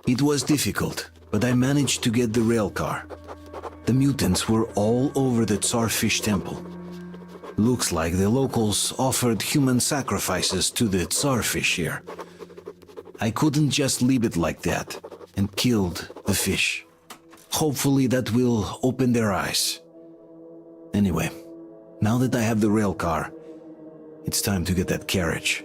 It was difficult, but I managed to get the rail car. The mutants were all over the Tsarfish temple. Looks like the locals offered human sacrifices to the Tsarfish here. I couldn't just leave it like that, and killed the fish. Hopefully that will open their eyes. Anyway, now that I have the rail car, it's time to get that carriage.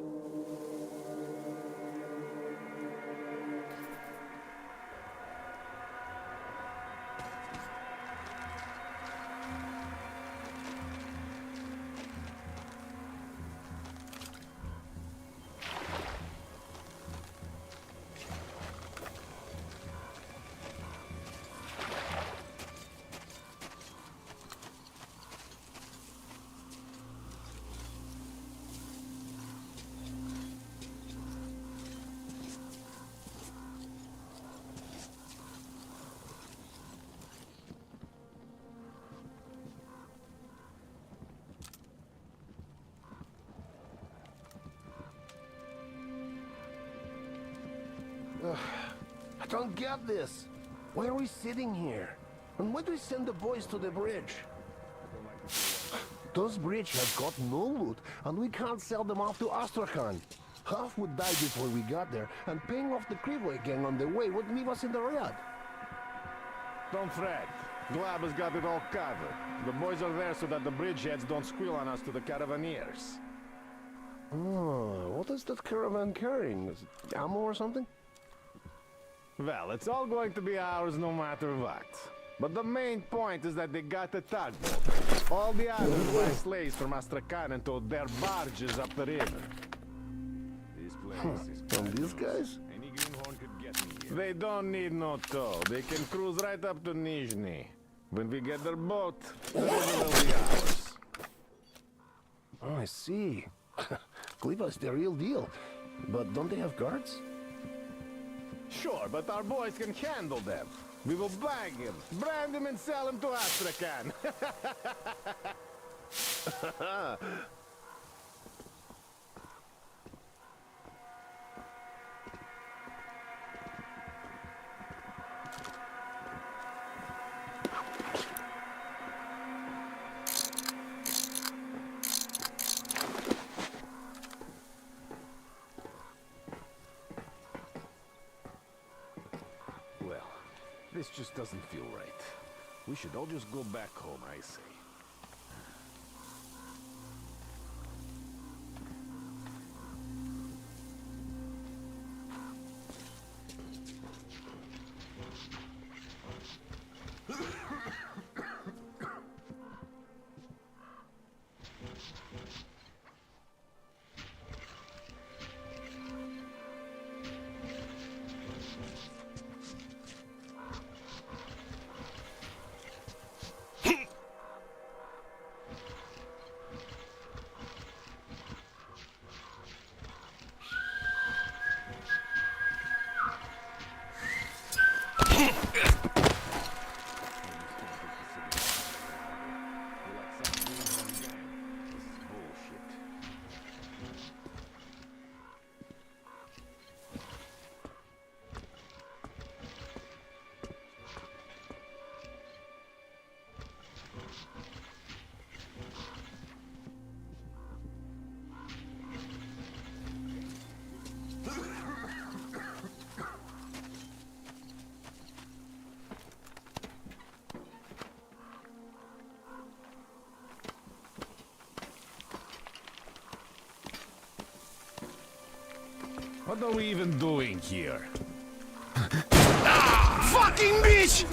I don't get this. Why are we sitting here? And why do we send the boys to the bridge? Those bridges have got no loot, and we can't sell them off to Astrakhan. Half would die before we got there, and paying off the Krivoy gang on the way would leave us in the red. Don't fret. Glab has got it all covered. The boys are there so that the bridgeheads don't squeal on us to the caravaneers. Oh, what is that caravan carrying? Is it ammo or something? Well, it's all going to be ours no matter what. But the main point is that they got a tugboat. All the others buy slaves from Astrakhan and towed their barges up the river. This place is From these guys? Any greenhorn could get me here. They don't need no tow. They can cruise right up to Nizhny. When we get their boat, the river will be ours. Oh, I see. Kliva's the real deal. But don't they have guards? Sure, but our boys can handle them. We will bag him, brand him, and sell him to Astrakhan. This just doesn't feel right. We should all just go back home, I say. What are we even doing here? Fucking bitch!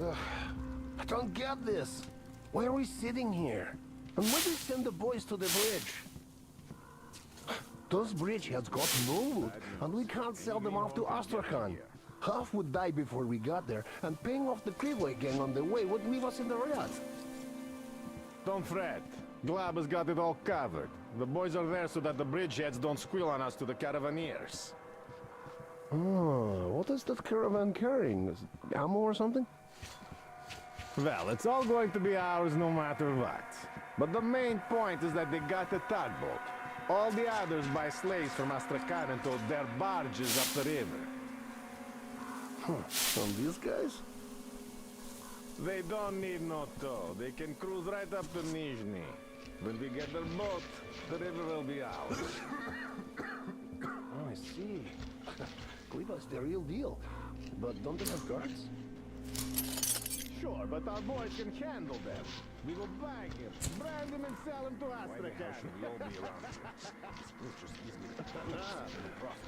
I don't get this. Why are we sitting here? And why do we send the boys to the bridge? Those bridgeheads got no loot, and we can't sell them off to Astrakhan. Half would die before we got there, and paying off the Krivoy gang on the way would leave us in the red. Don't fret. Glab has got it all covered. The boys are there so that the bridgeheads don't squeal on us to the caravaneers. Oh, what is that caravan carrying? Is it ammo or something? Well, it's all going to be ours no matter what. But the main point is that they got a tugboat. All the others buy slaves from Astrakhan and towed their barges up the river. And these guys? They don't need no tow. They can cruise right up to Nizhny. When we get their boat, the river will be ours. Oh, I see. Krivoy's the real deal. But don't they have guards? Sure, but our boys can handle them. We will bag him, brand him, and sell him to Astrakhan. Why the hell should we all be around here? This just gives me the prospect.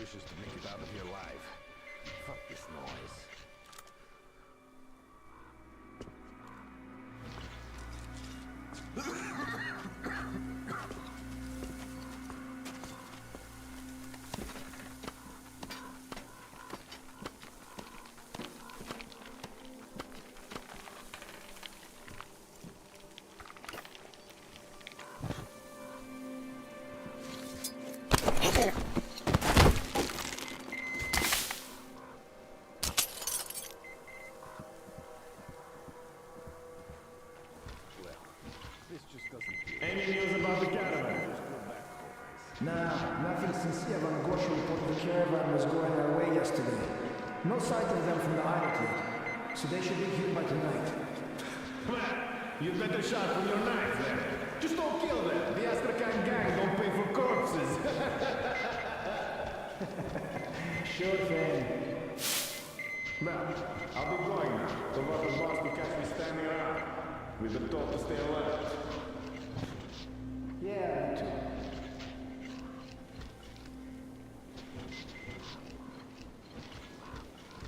Is to make it out of here alive. Fuck this noise. Any news about the caravan? Nah, nothing since Evan Goshu reported the caravan was going our way yesterday. No sight of them from the island yet, so they should be here by tonight. Well, you better shot from your knife then. Just don't kill them. The Astrakhan gang don't pay for corpses. Sure thing. Well, I'll be going now. Don't want the boss to catch me standing around. We've been told to stay alert. Yeah, me too.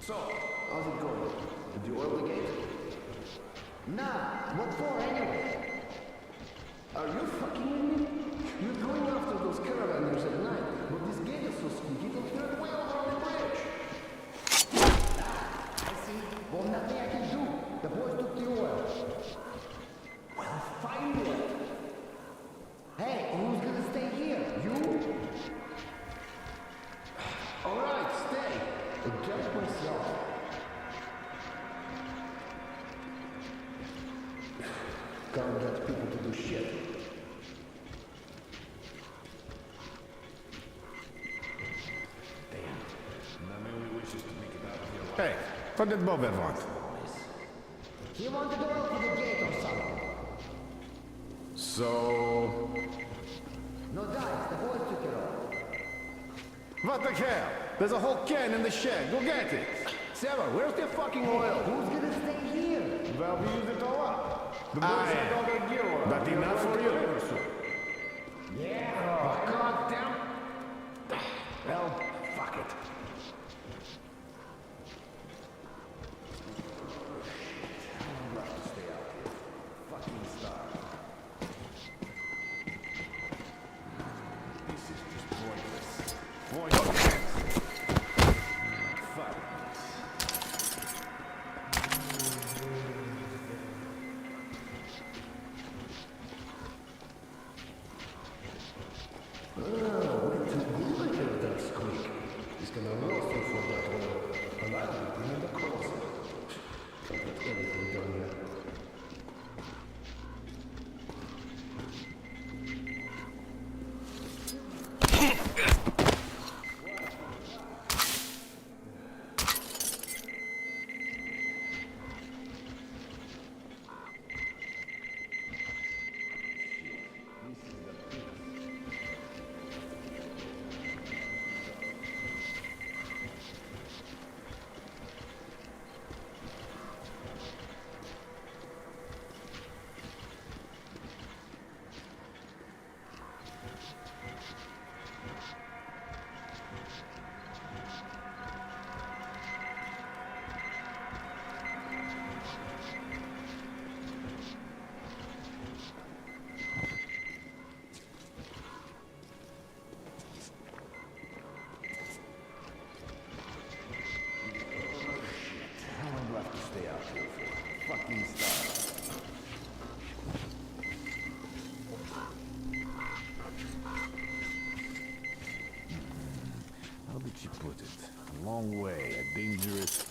So, how's it going? Did you oil the gate? Nah, what for anyway? Are you fucking with me? You're going after those caravanners at night, but this gate is so squeaky it'll turn way over on the bridge. I see. Well, nothing I can do. The boys took the oil. Well, find it. Hey, who's gonna stay here? You? All right, stay. Just myself. Can't get people to do shit. Hey, what did Bober want? He wanted to open the gate or something. So... No dice, the boys took it all. What the hell? There's a whole can in the shed. Go get it. Seva, where's the fucking oil? Who's gonna stay here? Well, we used it all up. The boys had all their gear on. That enough for you? Yeah. Oh, god damn. Well, fuck it. I'll have to stay out here. Fucking starved. This is just pointless. Pointless. Fuck. Way too good to hear that squeak. He's gonna roast you for that oil, and I'll be bringing the cross. Can't get anything done yet.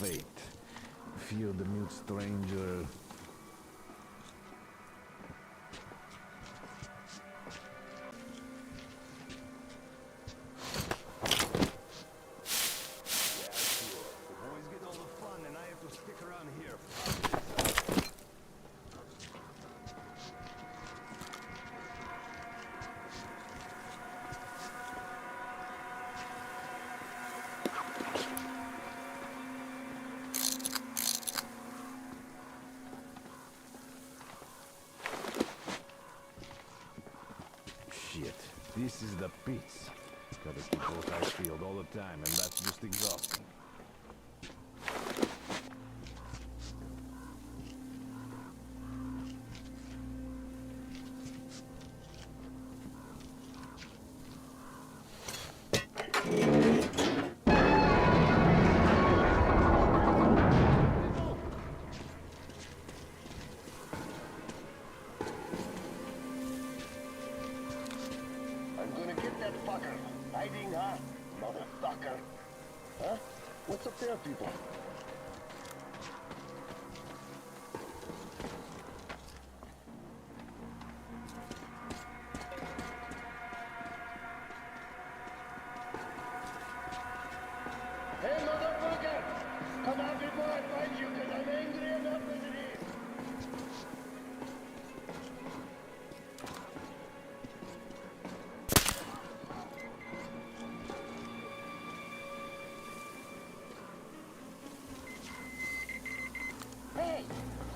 fate. Fear the mute stranger. Shit, this is the pits. Gotta keep both eyes peeled all the time, and that's just exhausting. I'm gonna get that fucker. Hiding, huh? Motherfucker. Huh? What's up there, people? Hey, motherfucker! Come out before I fight you, because I'm angry enough as it is. Hey,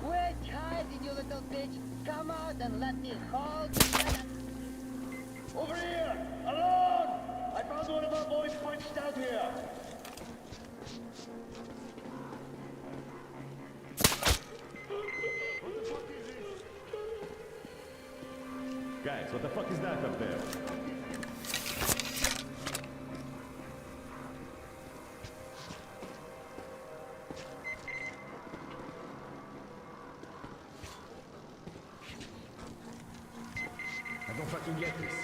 quit hiding, you little bitch! Come out and let me hold you! Over here! Alone! I found one of our boys punched out here. Guys, what the fuck is that up there? I don't fucking get this.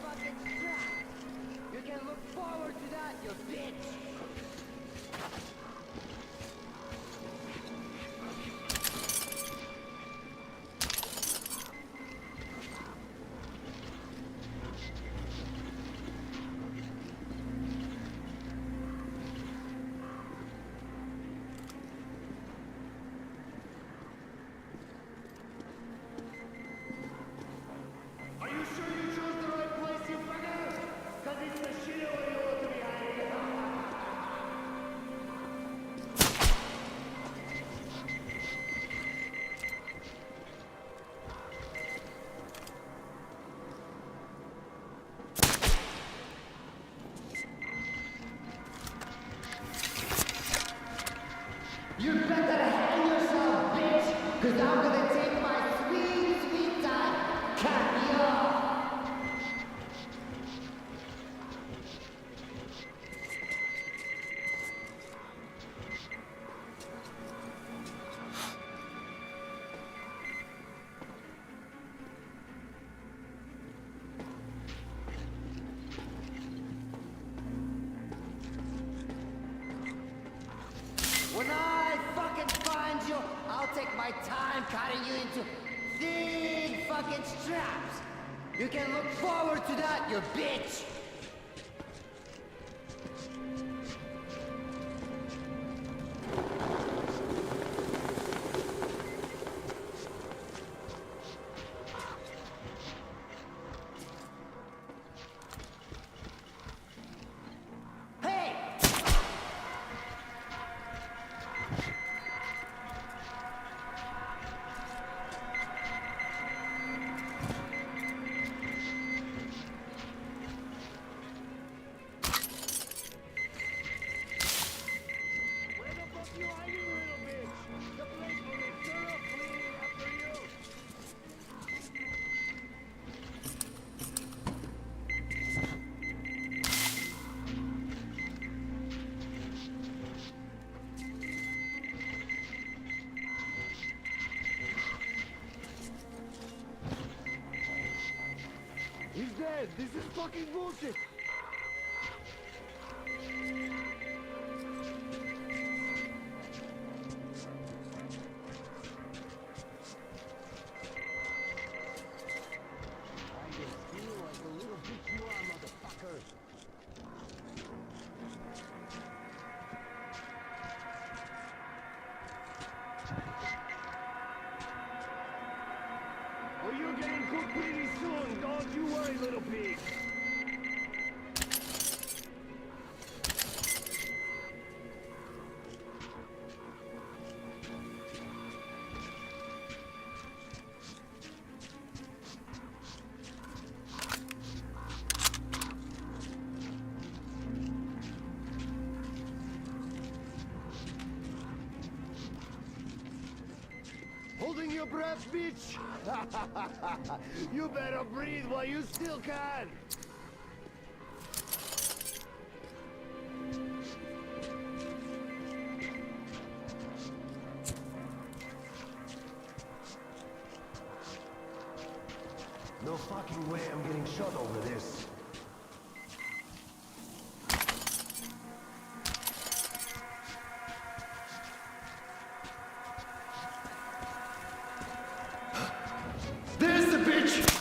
Fucking crap! You can look forward to that, you bitch! Are you sure you chose the right place, you fucker? Cause it's the shit where you want to be hiding. You better hang yourself, bitch! Cause I'm gonna take my sweet, sweet time cutting you off! When I fucking find you, I'll take my time cutting you into thin fucking straps. You can look forward to that, you bitch. Hey! dead. This is fucking bullshit. I can feel like the little bitch you are, motherfucker. Oh, you're getting cooked pretty soon. Don't you worry, little pig. Holding your breath, bitch? You better breathe while you still can. No fucking way I'm getting shot over this. There's the bitch!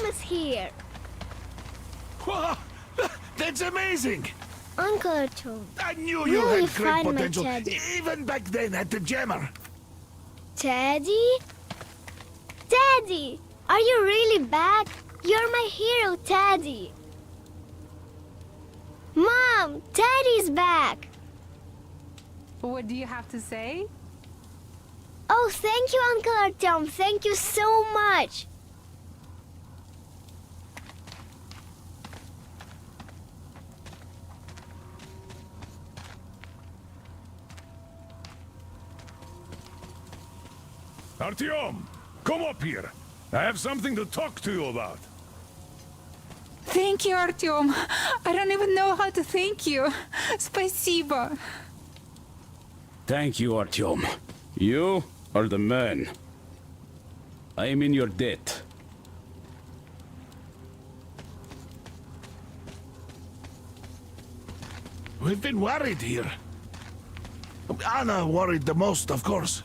Artyom is here. Wow, that's amazing! Uncle Artyom. I knew you Will you had great find my potential, Teddy? even back then at the Jammer. Teddy? Teddy! Are you really back? You're my hero, Teddy. Mom, Teddy's back. What do you have to say? Oh, thank you, Uncle Artyom. Thank you so much. Artyom, come up here. I have something to talk to you about. Thank you, Artyom. I don't even know how to thank you. Спасибо. Thank you, Artyom. You are the man. I am in your debt. We've been worried here. Anna worried the most, of course.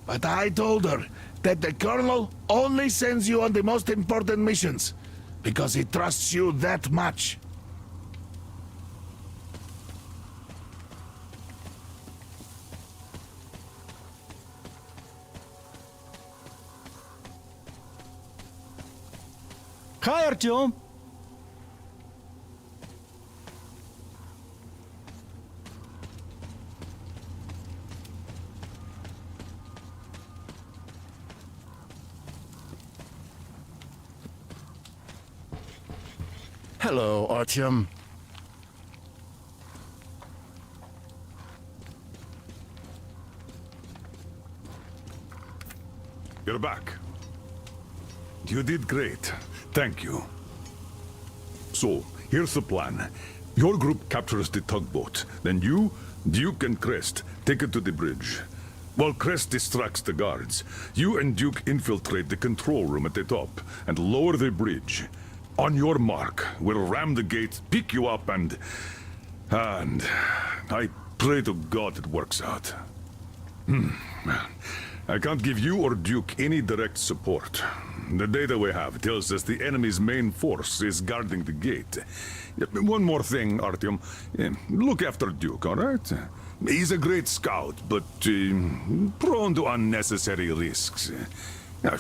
But I told her that the Colonel only sends you on the most important missions, because he trusts you that much. Hi, Artyom. Hello, Artyom. You're back. You did great. Thank you. So, here's the plan. Your group captures the tugboat. Then you, Duke, and Crest take it to the bridge. While Crest distracts the guards, you and Duke infiltrate the control room at the top and lower the bridge. On your mark, we'll ram the gate, pick you up, and I pray to God it works out. I can't give you or Duke any direct support. The data we have tells us the enemy's main force is guarding the gate. One more thing, Artyom. Look after Duke, all right? He's a great scout, but prone to unnecessary risks.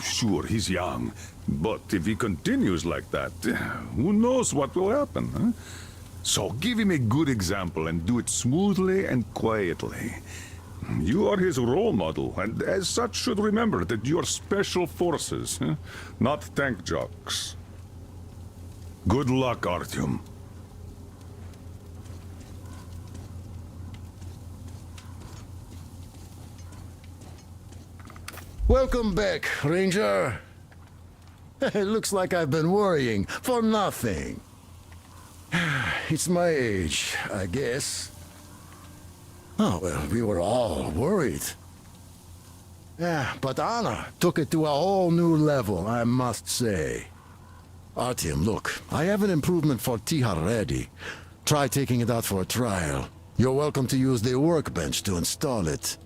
Sure, he's young, but if he continues like that, who knows what will happen, huh? So give him a good example and do it smoothly and quietly. You are his role model, and as such should remember that you're special forces, huh? Not tank jocks. Good luck, Artyom. Welcome back, Ranger. It looks like I've been worrying for nothing. It's my age, I guess. Oh, well, we were all worried. Yeah, but Anna took it to a whole new level, I must say. Artyom, look, I have an improvement for Tihar ready. Try taking it out for a trial. You're welcome to use the workbench to install it.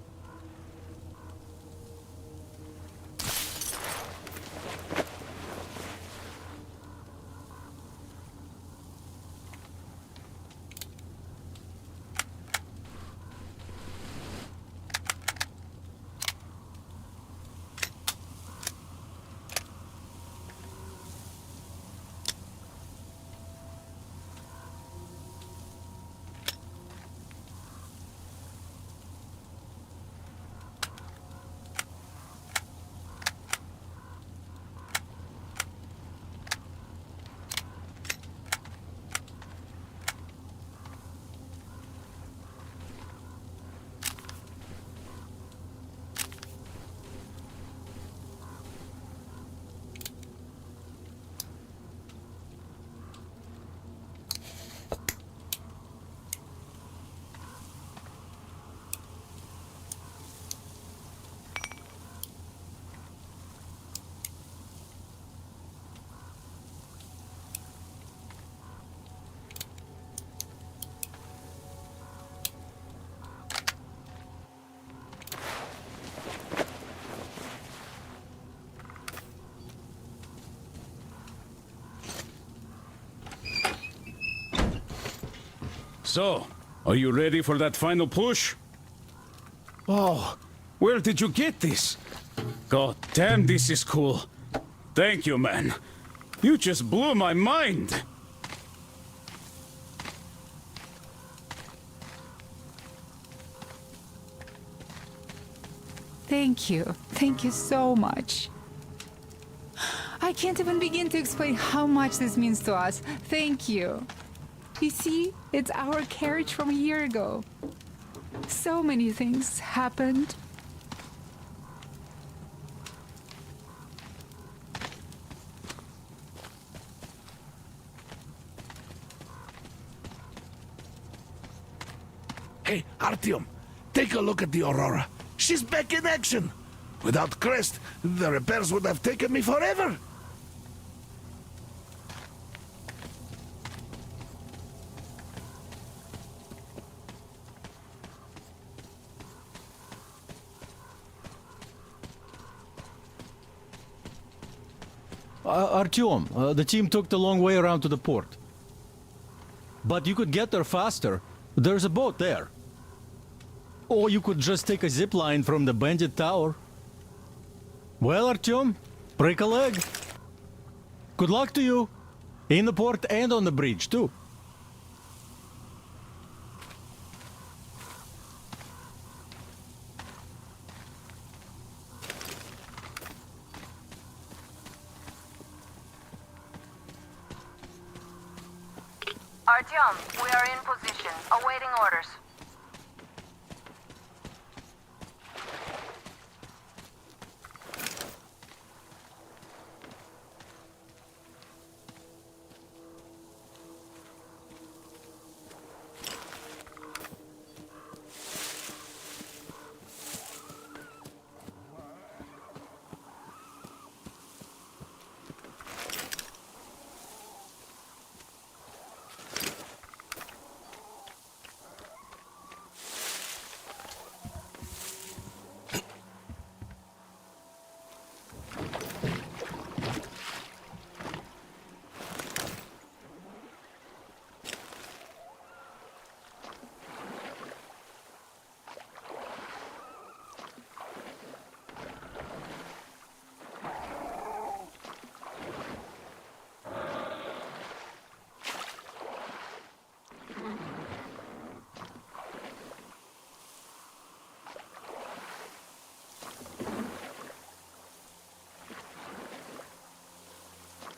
So, are you ready for that final push? Oh, where did you get this? God damn, this is cool. Thank you, man. You just blew my mind. Thank you. Thank you so much. I can't even begin to explain how much this means to us. Thank you. You see, it's our carriage from a year ago. So many things happened. Hey, Artyom, take a look at the Aurora. She's back in action. Without Crest, the repairs would have taken me forever. Artyom, the team took the long way around to the port. But you could get there faster. There's a boat there. Or you could just take a zip line from the bandit tower. Well, Artyom, break a leg. Good luck to you. In the port and on the bridge, too. Artyom, we are in position, awaiting orders.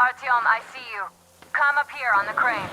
Artyom, I see you. Come up here on the crane.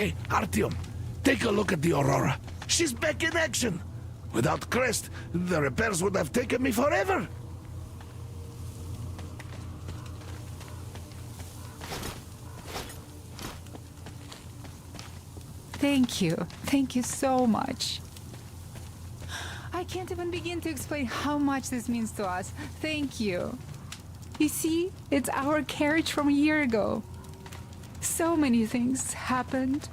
Hey, Artyom, take a look at the Aurora. She's back in action. Without Crest, the repairs would have taken me forever. Thank you. Thank you so much. I can't even begin to explain how much this means to us. Thank you. You see, it's our carriage from a year ago. So many things happened.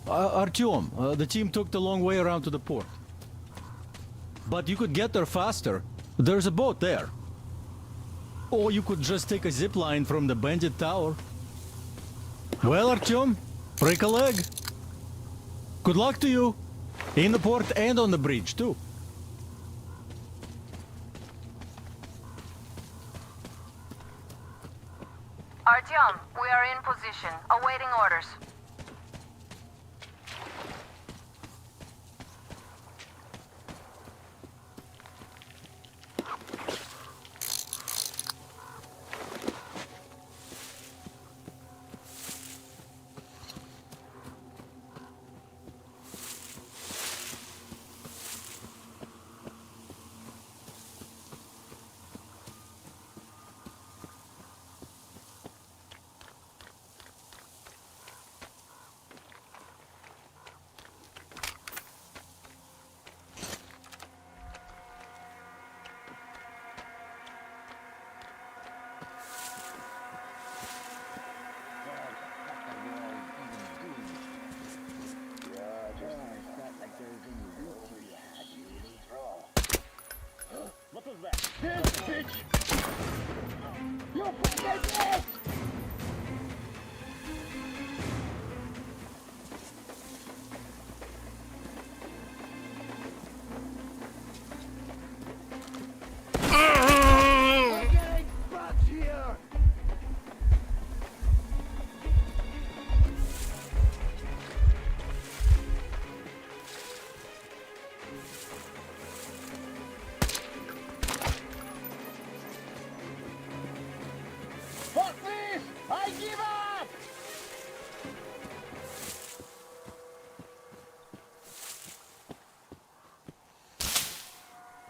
Artyom, the team took the long way around to the port. But you could get there faster. There's a boat there. Or you could just take a zip line from the bandit tower. Well, Artyom, break a leg. Good luck to you. In the port and on the bridge, too. Artyom, we are in position, awaiting orders.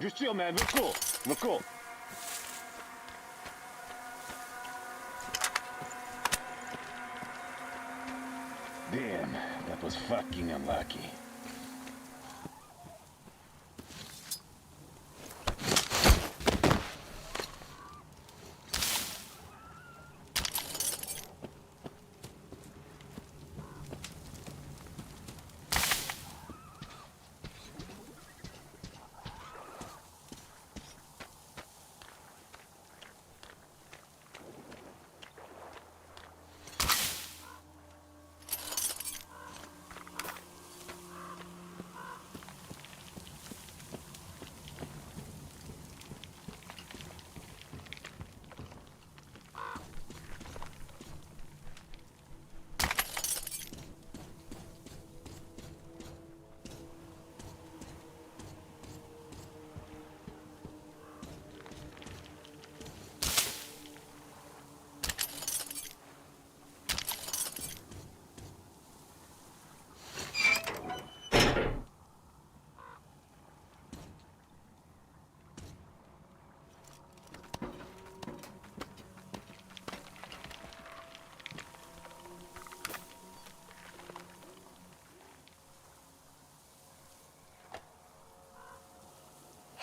Just chill, man. We're cool. We're cool. Damn, that was fucking unlucky.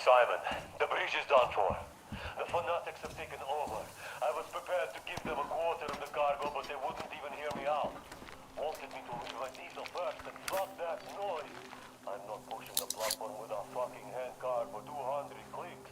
Simon, the bridge is done for. The fanatics have taken over. I was prepared to give them a quarter of the cargo, but they wouldn't even hear me out. Wanted me to leave my diesel first and fuck that noise. I'm not pushing the platform with a fucking handcar for 200 clicks.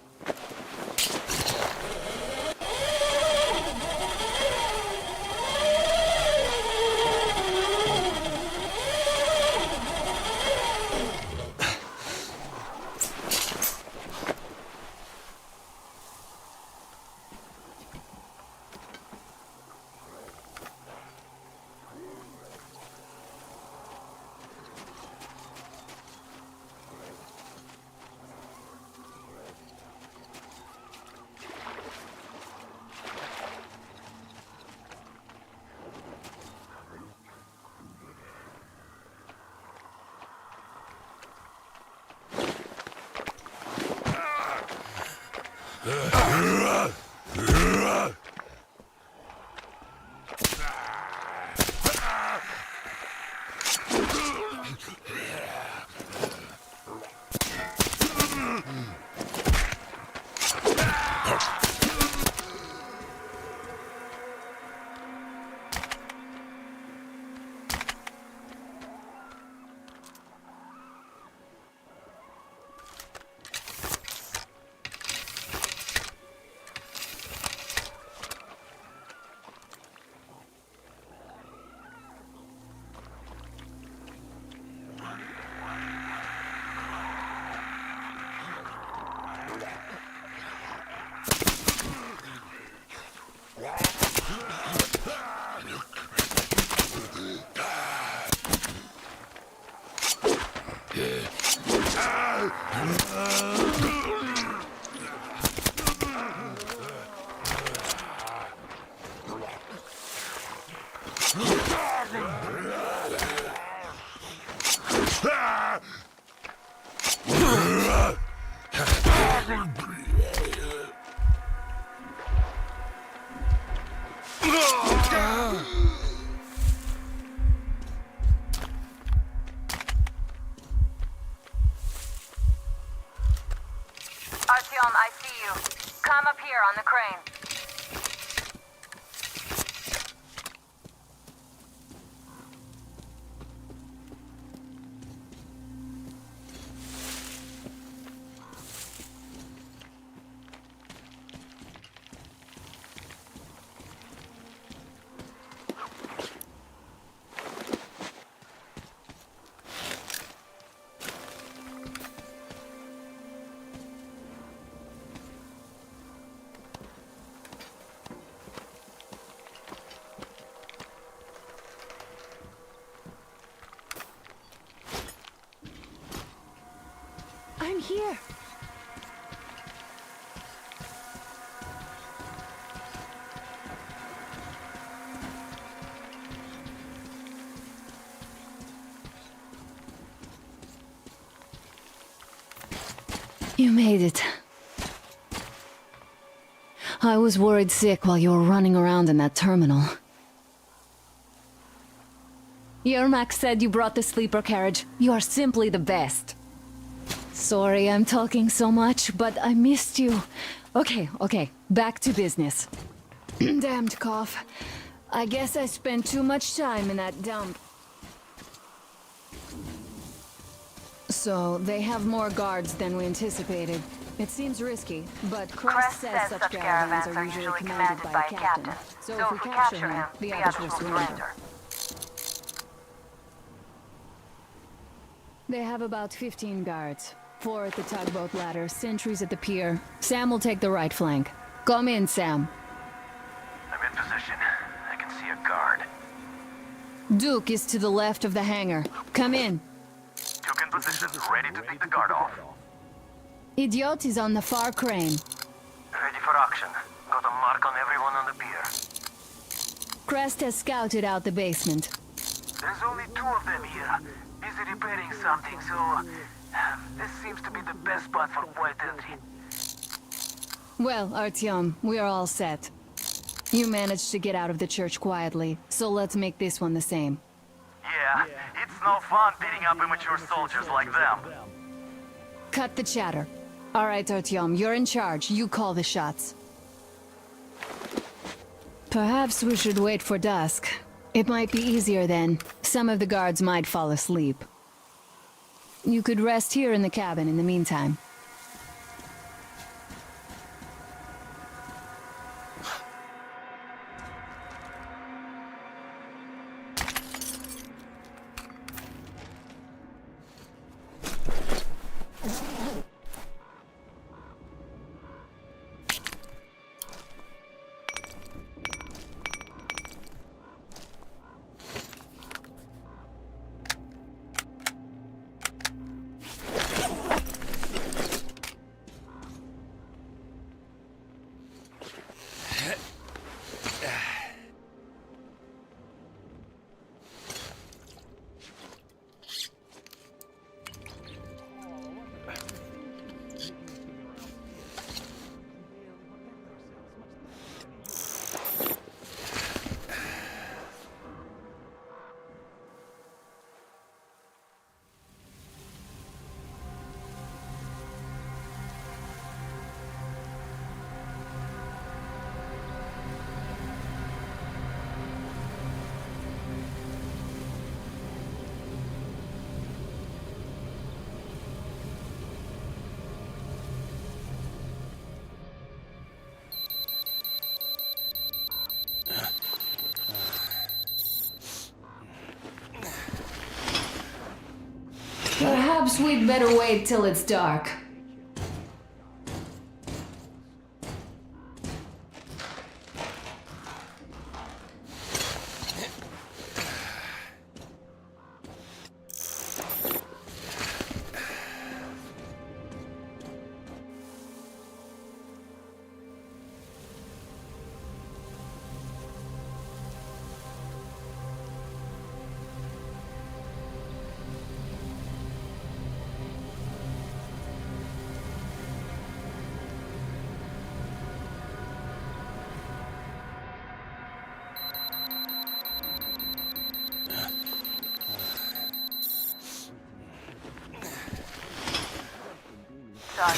Artyom, I see you. Come up here on the crane. I'm here. You made it. I was worried sick while you were running around in that terminal. Yermak said you brought the sleeper carriage. You are simply the best. Sorry I'm talking so much, but I missed you. Okay, back to business. Damned cough. I guess I spent too much time in that dump. So, they have more guards than we anticipated. It seems risky, but Crest says such caravans are usually commanded by a captain. So if we capture him, the others will surrender. They have about 15 guards. 4 at the tugboat ladder, sentries at the pier. Sam will take the right flank. Come in, Sam. I'm in position. I can see a guard. Duke is to the left of the hangar. Come in. Duke in position, ready to take the guard off. Idiot is on the far crane. Ready for action. Got a mark on everyone on the pier. Crest has scouted out the basement. There's only 2 of them here. Busy repairing something, so... this seems to be the best spot for quiet entry. Well, Artyom, we are all set. You managed to get out of the church quietly, so let's make this one the same. Yeah, it's no fun beating up immature soldiers like them. Cut the chatter. All right, Artyom, you're in charge. You call the shots. Perhaps we should wait for dusk. It might be easier then. Some of the guards might fall asleep. You could rest here in the cabin in the meantime. Perhaps we'd better wait till it's dark.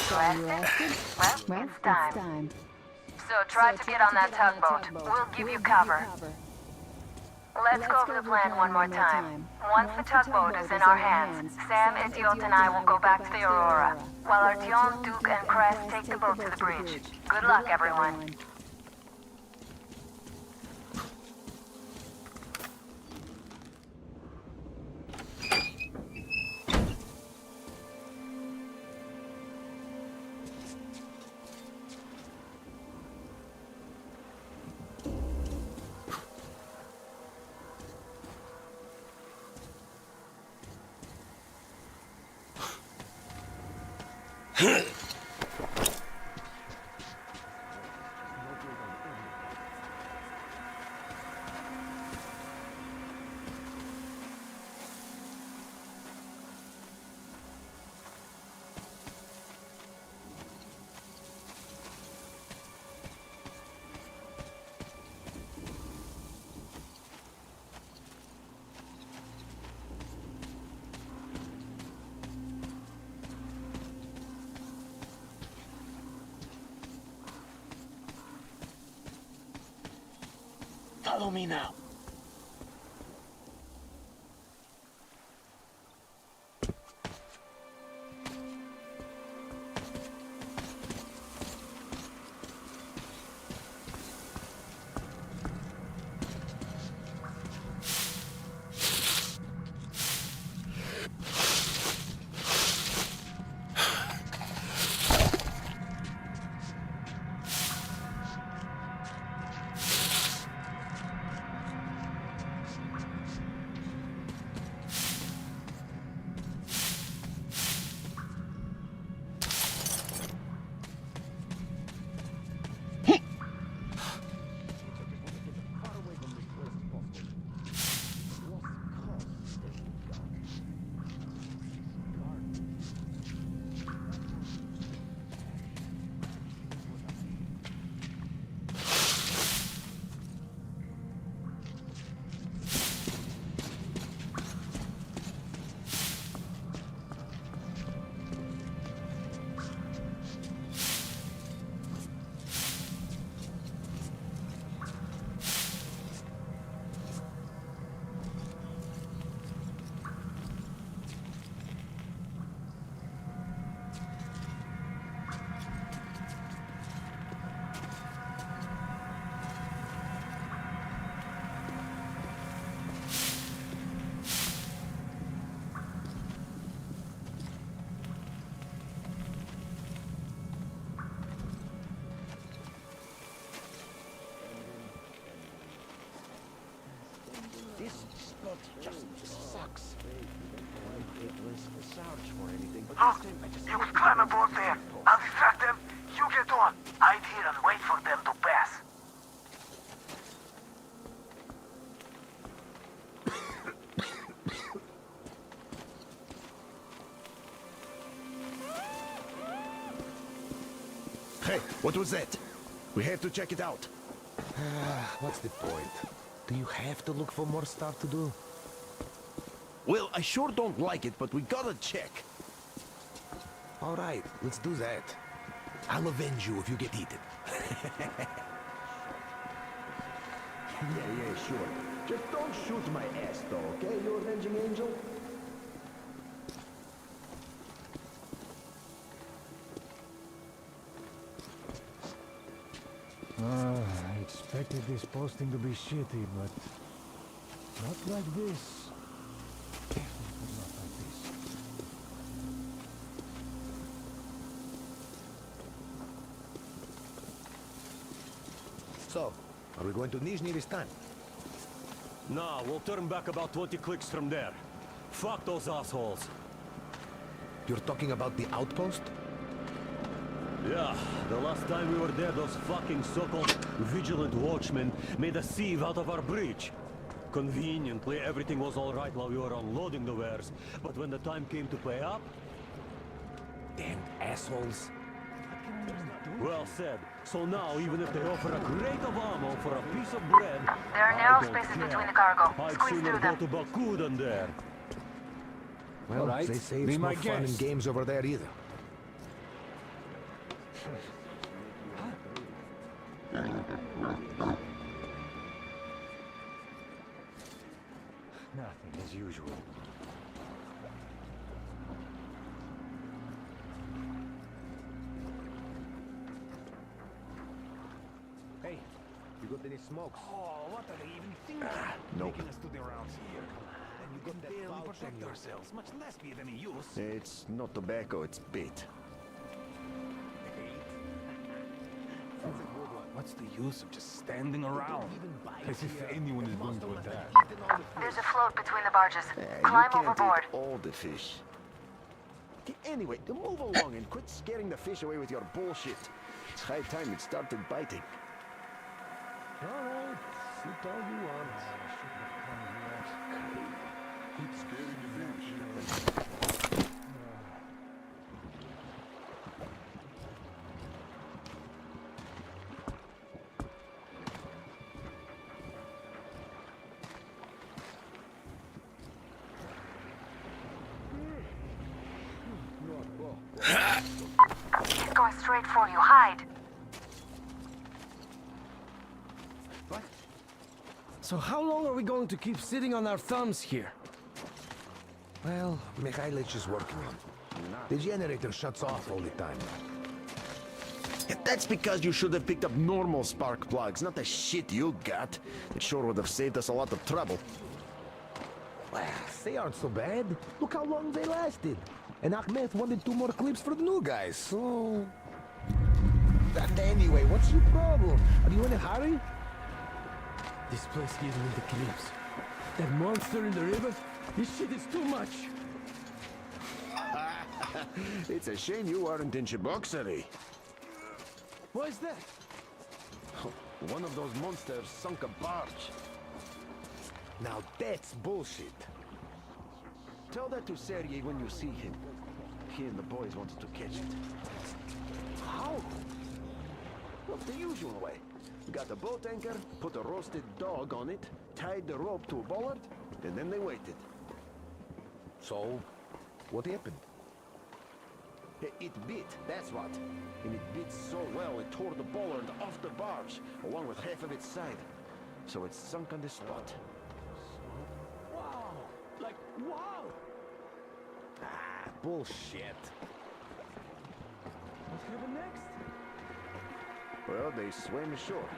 So are you rested? Well, it's time. So try to get on that tugboat. We'll give you cover. Let's go over the plan one more time. Once the tugboat is in our hands, Sam, Idiot, and I will go back to the Aurora, while Artyom, Duke, and Crest take the boat to the bridge. Good luck, everyone. Follow me now. This spot just sucks. It was search for anything, but Look, you will climb aboard there. I'll distract them. You get on. Hide here and wait for them to pass. Hey, what was that? We have to check it out. What's the point? Do you have to look for more stuff to do? Well, I sure don't like it, but we gotta check. All right, let's do that. I'll avenge you if you get eaten. Yeah, sure. Just don't shoot my ass, though, okay, you avenging angel? I expected this posting to be shitty, but not like this. Not like this. So, are we going to Nizhny this time? Nah, we'll turn back about 20 clicks from there. Fuck those assholes. You're talking about the outpost? Yeah, the last time we were there, those fucking so-called vigilant watchmen made a sieve out of our breach. Conveniently, everything was alright while we were unloading the wares, but when the time came to pay up... Damn assholes. Well said. So now, even if they offer a crate of ammo for a piece of bread... There are narrow spaces between the cargo. I'd Squeeze sooner through go them. to Baku than there. Well, Alright, they say be it's my no fun in guest. games over there either. Nothing as usual. Hey, you got any smokes? Oh, what are they even thinking? Nope. Making us do the rounds here. And you got that Barely pouch on protect you. ourselves, much less be of any use. It's not tobacco, it's bait. What's the use of just standing around? As if anyone is going to attack. There's a float between the barges. You Climb can't overboard. eat all the fish. Anyway, move along and quit scaring the fish away with your bullshit. It's high time it started biting. Alright, sit all you want. Keep scaring the fish. He's going straight for you. Hide. So how long are we going to keep sitting on our thumbs here? Well, Mikhailych is working on it. The generator shuts off all the time. Yeah, that's because you should have picked up normal spark plugs, not the shit you got. It sure would have saved us a lot of trouble. Well, they aren't so bad. Look how long they lasted. And Ahmed wanted 2 more clips for the new guys, so... And anyway, what's your problem? Are you in a hurry? This place gives me the creeps. That monster in the river? This shit is too much. It's a shame you weren't in Cheboksary. What is that? One of those monsters sunk a barge. Now that's bullshit. Tell that to Sergei when you see him. He and the boys wanted to catch it. How? Well, the usual way. Got a boat anchor, put a roasted dog on it, tied the rope to a bollard, and then they waited. So, what happened? It bit, that's what. And it bit so well it tore the bollard off the barge, along with half of its side. So it's sunk on the spot. Wow! Like, wow! Ah, bullshit. What happened next? Well, they swam ashore.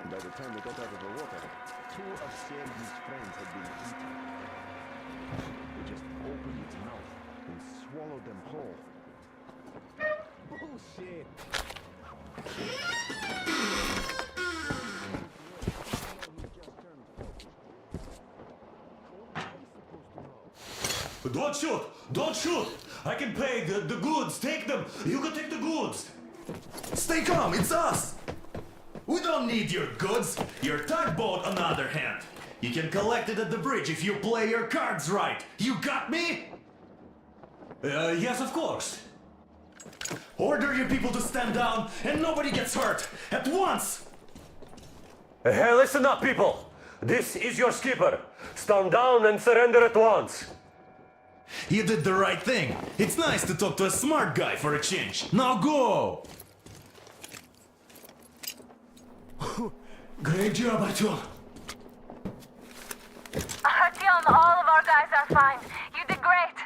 And by the time they got out of the water, 2 of Sergei's friends had been eaten. They just opened its mouth and swallowed them whole. Bullshit! Don't shoot! Don't shoot! I can pay the goods. Take them. You can take the goods. Stay calm, it's us! We don't need your goods. Your tugboat, on the other hand. You can collect it at the bridge if you play your cards right. You got me? Yes, of course. Order your people to stand down and nobody gets hurt. At once! Hey, listen up, people. This is your skipper. Stand down and surrender at once. You did the right thing. It's nice to talk to a smart guy for a change. Now go! Great job, Artyom. Artyom, all of our guys are fine. You did great.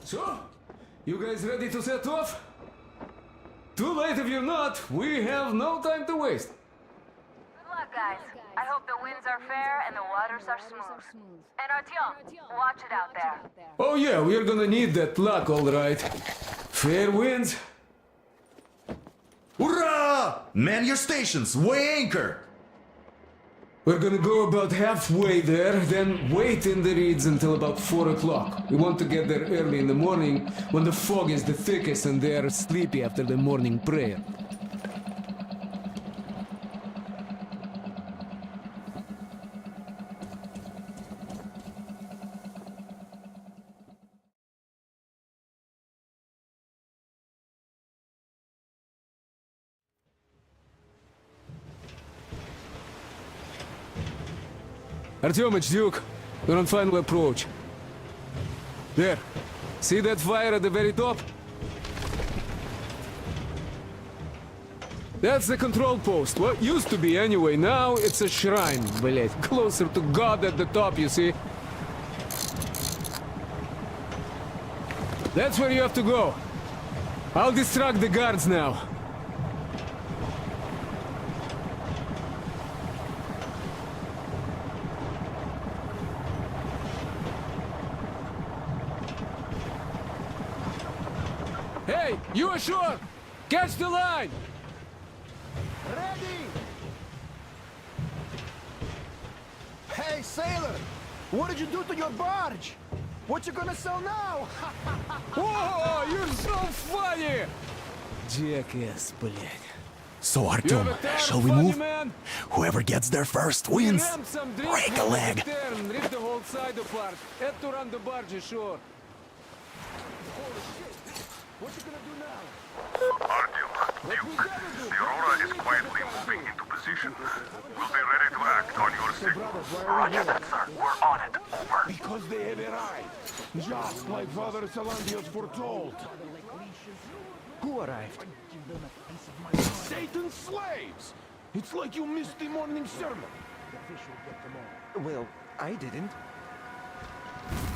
So, you guys ready to set off? Too late if you're not. We have no time to waste. Good luck, guys. I hope the winds are fair and the waters are smooth. And Artyom, watch it out there. Oh yeah, we're gonna need that luck, all right. Fair winds. Hurrah! Man your stations, weigh anchor! We're gonna go about halfway there, then wait in the reeds until about 4 o'clock. We want to get there early in the morning when the fog is the thickest and they are sleepy after the morning prayer. Artyom, it's Duke. We're on final approach. There. See that fire at the very top? That's the control post. What used to be anyway. Now it's a shrine, блять. Closer to God at the top, you see? That's where you have to go. I'll distract the guards now. Hey, you ashore! Catch the line! Ready! Hey, sailor! What did you do to your barge? What you gonna sell now? Whoa, you're so funny! Jackass, блядь. So, Artyom, shall we move? Whoever gets there first wins. Break a leg. Rip the whole side apart. Head to run the barge ashore. What you gonna do now? Artyom, Duke, the Aurora is quietly moving into position. We'll be ready to act on your signal. Roger that, sir. We're on it. Over. Because they have arrived, just like Father Salandios foretold. Who arrived? Satan's slaves! It's like you missed the morning sermon. Well, I didn't.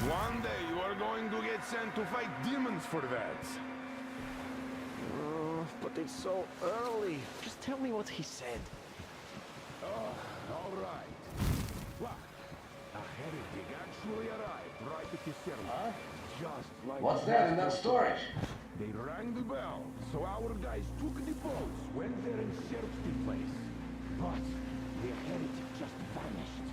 One day you are going to get sent to fight demons for that. But it's so early. Just tell me what he said. All right. Look, a heretic actually arrived right at the sermon. Just like... What's that in that storage? They rang the bell, so our guys took the boats, went there and searched the place. But the heretic just vanished.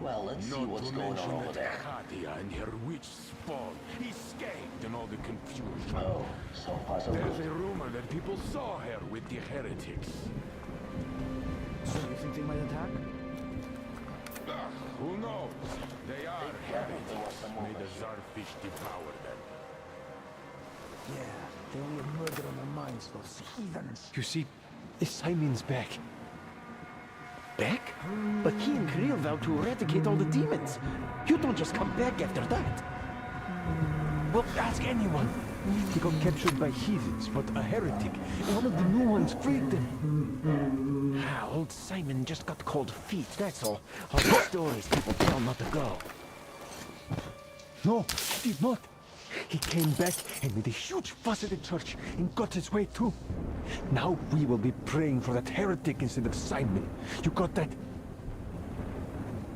Well, let's see what's going on over there. Katia and her witch spawn escaped in all the confusion. Oh, so far so There's good. a rumor that people saw her with the heretics. So you think they might attack? Who knows? They are heretics. May the Tsarfish devour them. Yeah, they only have murder on their minds, those heathens. You see, Simon's back. Back? But he and Kirill vowed to eradicate all the demons. You don't just come back after that. Well, ask anyone. He got captured by heathens, but a heretic. One of the new ones freed them. Old Simon just got cold feet, that's all. All the stories people tell not to go. No, he did not. He came back and made a huge fuss at the church and got his way too. Now we will be praying for that heretic instead of Simon. You got that?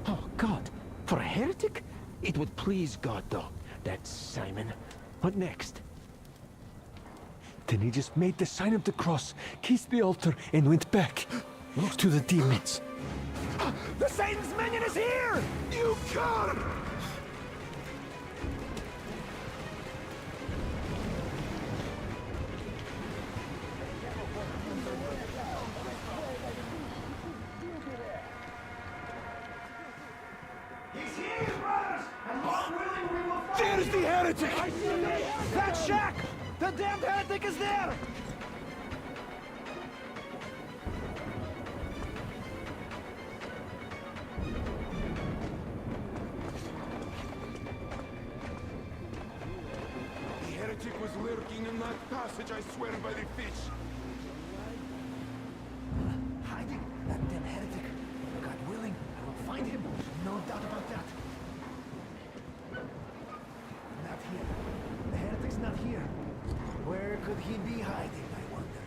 Oh, God. For a heretic? It would please God, though. That's Simon. What next? Then he just made the sign of the cross, kissed the altar, and went back to the demons. The Satan's minion is here! You come! There's the heretic! That shack! The damned heretic is there! The heretic was lurking in that passage, I swear by the fish. Hiding? That damn heretic. God willing, I will find him. No doubt about that. Not here. The heretic's not here. Where could he be hiding, I wonder?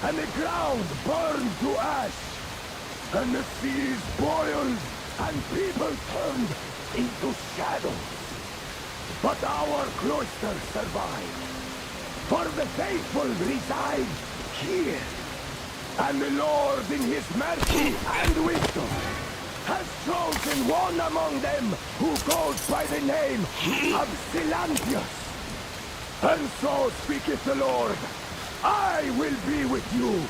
and the ground burned to ash, and the seas boiled, and people turned into shadows. But our cloister survived, for the faithful reside here. And the Lord, in his mercy and wisdom, has chosen one among them who goes by the name of Silantius. And so speaketh the Lord, I will be with you,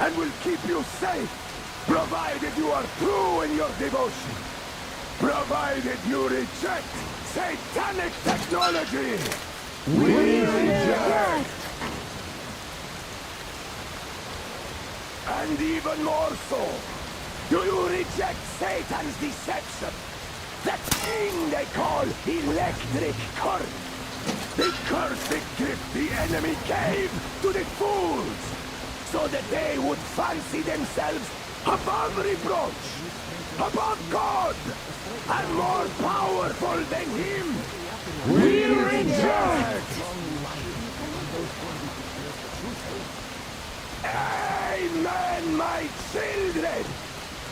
and will keep you safe, provided you are true in your devotion, provided you reject satanic technology. We reject! And even more so, do you reject Satan's deception? That thing they call electric current. The cursed gift the enemy gave to the fools, so that they would fancy themselves above reproach, above God, and more powerful than him. We reject! Amen, my children!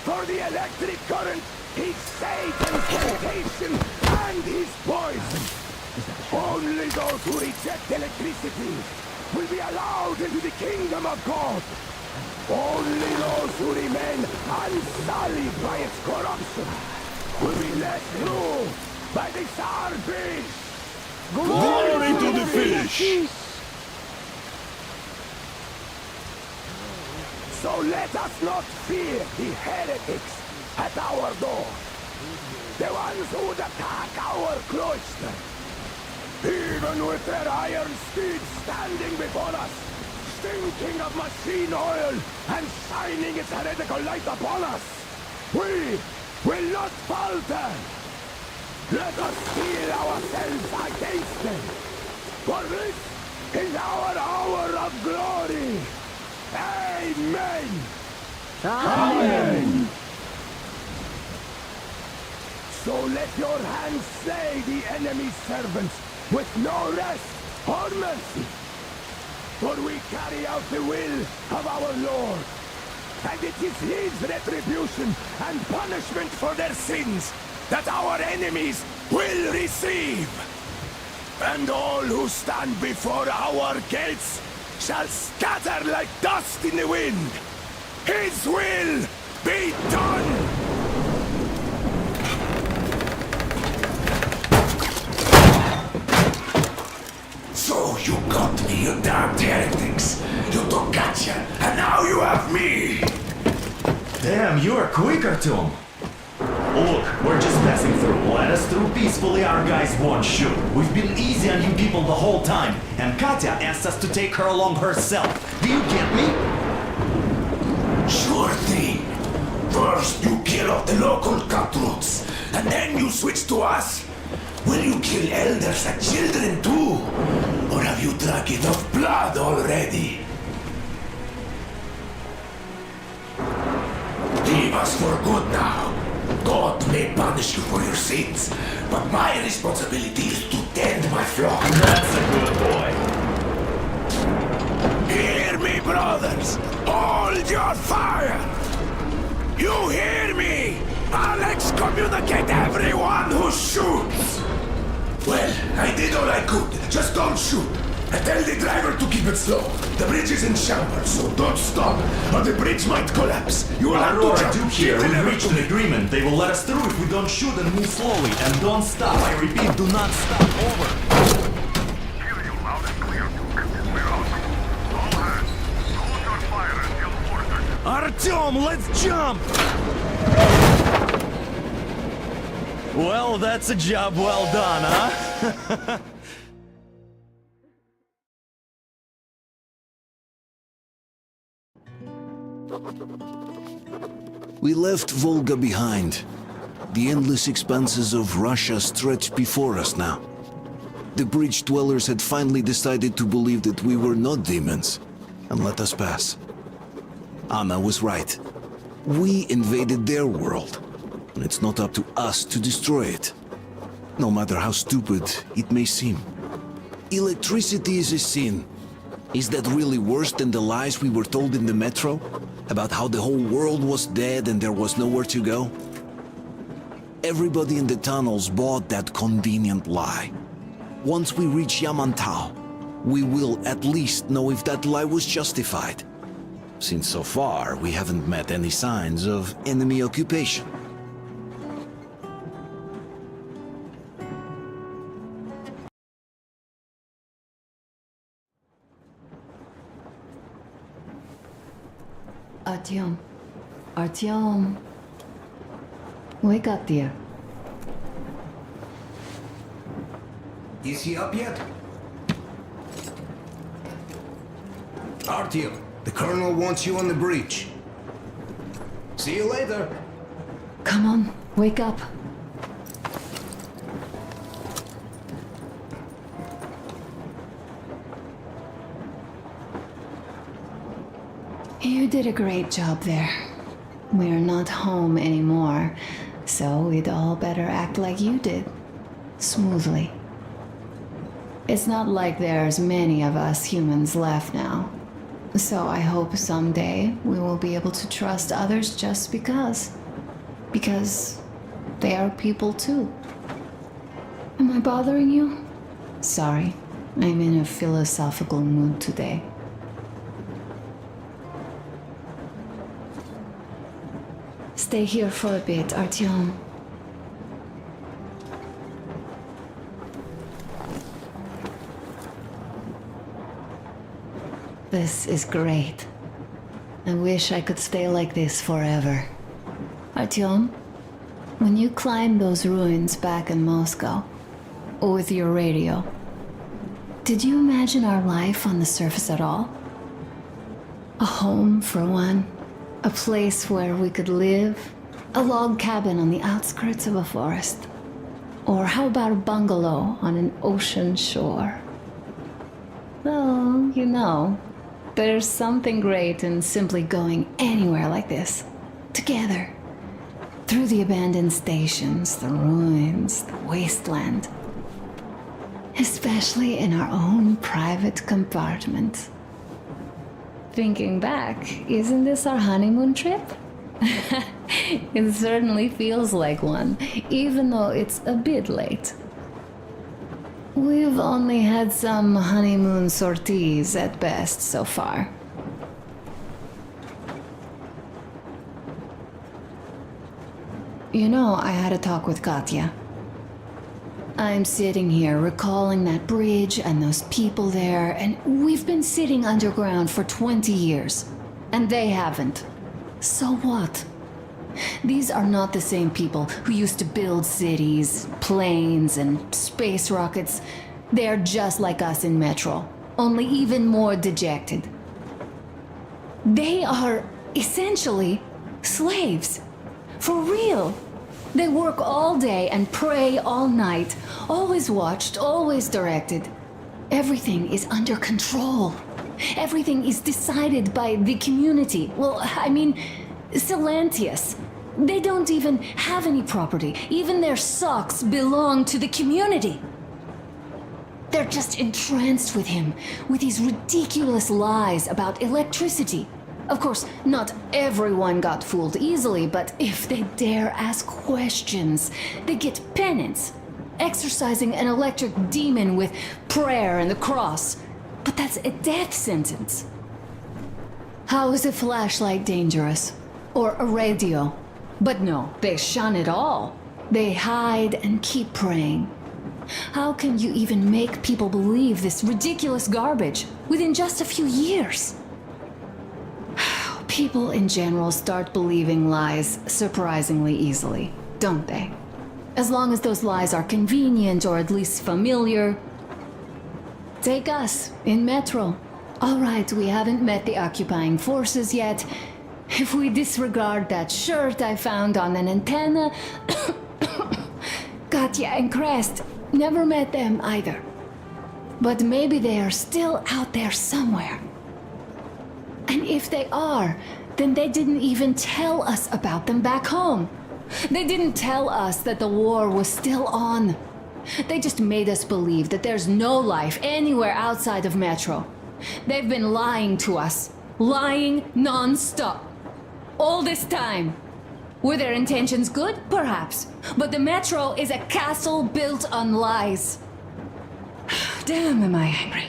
For the electric current is Satan's temptation and his poison. Only those who reject electricity will be allowed into the kingdom of God. Only those who remain unsullied by its corruption will be let through by the starfish. Glory to the fish! So let us not fear the heretics at our door. The ones who would attack our cloister. Even with their iron steeds standing before us, stinking of machine oil and shining its heretical light upon us, we will not falter. Let us steel ourselves against them. For this is our hour of glory. Amen! Amen! So let your hands slay the enemy's servants with no rest or mercy. For we carry out the will of our Lord. And it is his retribution and punishment for their sins that our enemies will receive. And all who stand before our gates shall scatter like dust in the wind. His will be done! So you got me, you damned heretics. You took gotcha, and now you have me. Damn, you are quick, Artyom. Look, we're just passing through. Let us through peacefully, our guys won't shoot. We've been easy on you people the whole time, and Katya asked us to take her along herself. Do you get me? Sure thing. First you kill off the local cutthroats, and then you switch to us. Will you kill elders and children too? Or have you drunk enough blood already? Leave us for good now. God may punish you for your sins, but my responsibility is to tend my flock. That's a good boy. Hear me, brothers! Hold your fire! You hear me? I'll excommunicate everyone who shoots! Well, I did all I could. Just don't shoot. And tell the driver to keep it slow. The bridge is in shambles, so don't stop, or the bridge might collapse. You will have to jump. Duke here. We've reached an agreement. They will let us through if we don't shoot and move slowly. And don't stop. I repeat, do not stop. Over. Hear you loud and clear, Duke. We're out. All hands, hold your fire until ordered. Artyom, let's jump! Well, that's a job well done, huh? We left Volga behind. The endless expanses of Russia stretched before us now. The bridge dwellers had finally decided to believe that we were not demons and let us pass. Anna was right. We invaded their world, and it's not up to us to destroy it, no matter how stupid it may seem. Electricity is a sin, Is that really worse than the lies we were told in the metro? About how the whole world was dead and there was nowhere to go? Everybody in the tunnels bought that convenient lie. Once we reach Yamantau, we will at least know if that lie was justified. Since so far, we haven't met any signs of enemy occupation. Artyom. Artyom. Wake up, dear. Is he up yet? Artyom, the Colonel wants you on the breach. See you later. Come on, wake up. You did a great job there. We're not home anymore, so we'd all better act like you did. Smoothly. It's not like there's many of us humans left now. So I hope someday we will be able to trust others just because. Because they are people too. Am I bothering you? Sorry, I'm in a philosophical mood today. Stay here for a bit, Artyom. This is great. I wish I could stay like this forever. Artyom, when you climbed those ruins back in Moscow, with your radio, did you imagine our life on the surface at all? A home, for one. A place where we could live. A log cabin on the outskirts of a forest. Or how about a bungalow on an ocean shore? Well, you know, there's something great in simply going anywhere like this. Together. Through the abandoned stations, the ruins, the wasteland. Especially in our own private compartment. Thinking back, isn't this our honeymoon trip? It certainly feels like one, even though it's a bit late. We've only had some honeymoon sorties at best so far. You know, I had a talk with Katya. I'm sitting here recalling that bridge and those people there, and we've been sitting underground for 20 years, and they haven't. So what? These are not the same people who used to build cities, planes, and space rockets. They're just like us in Metro, only even more dejected. They are essentially slaves. For real. They work all day and pray all night, always watched, always directed. Everything is under control. Everything is decided by the community. Well, I mean, Silantius. They don't even have any property. Even their socks belong to the community. They're just entranced with him, with these ridiculous lies about electricity. Of course, not everyone got fooled easily, but if they dare ask questions, they get penance, exorcising an electric demon with prayer and the cross. But that's a death sentence. How is a flashlight dangerous? Or a radio? But no, they shun it all. They hide and keep praying. How can you even make people believe this ridiculous garbage within just a few years? People in general start believing lies surprisingly easily, don't they? As long as those lies are convenient or at least familiar. Take us, in Metro. All right, we haven't met the occupying forces yet. If we disregard that shirt I found on an antenna... Katya and Crest, never met them either. But maybe they are still out there somewhere. And if they are, then they didn't even tell us about them back home. They didn't tell us that the war was still on. They just made us believe that there's no life anywhere outside of Metro. They've been lying to us. Lying non-stop. All this time. Were their intentions good? Perhaps. But the Metro is a castle built on lies. Damn, am I angry.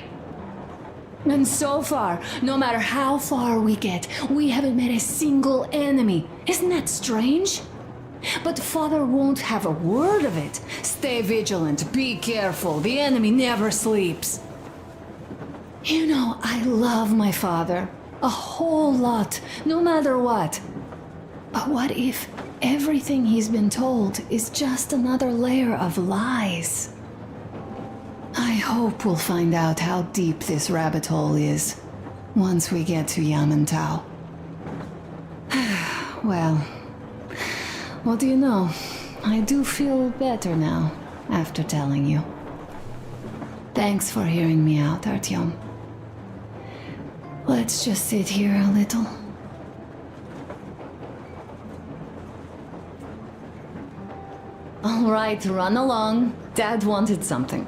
And so far, no matter how far we get, we haven't met a single enemy. Isn't that strange? But Father won't have a word of it. Stay vigilant, be careful, the enemy never sleeps. You know, I love my father. A whole lot, no matter what. But what if everything he's been told is just another layer of lies? I hope we'll find out how deep this rabbit hole is once we get to Yamantau. Well, what do you know? I do feel better now after telling you. Thanks for hearing me out, Artyom. Let's just sit here a little. All right, run along. Dad wanted something.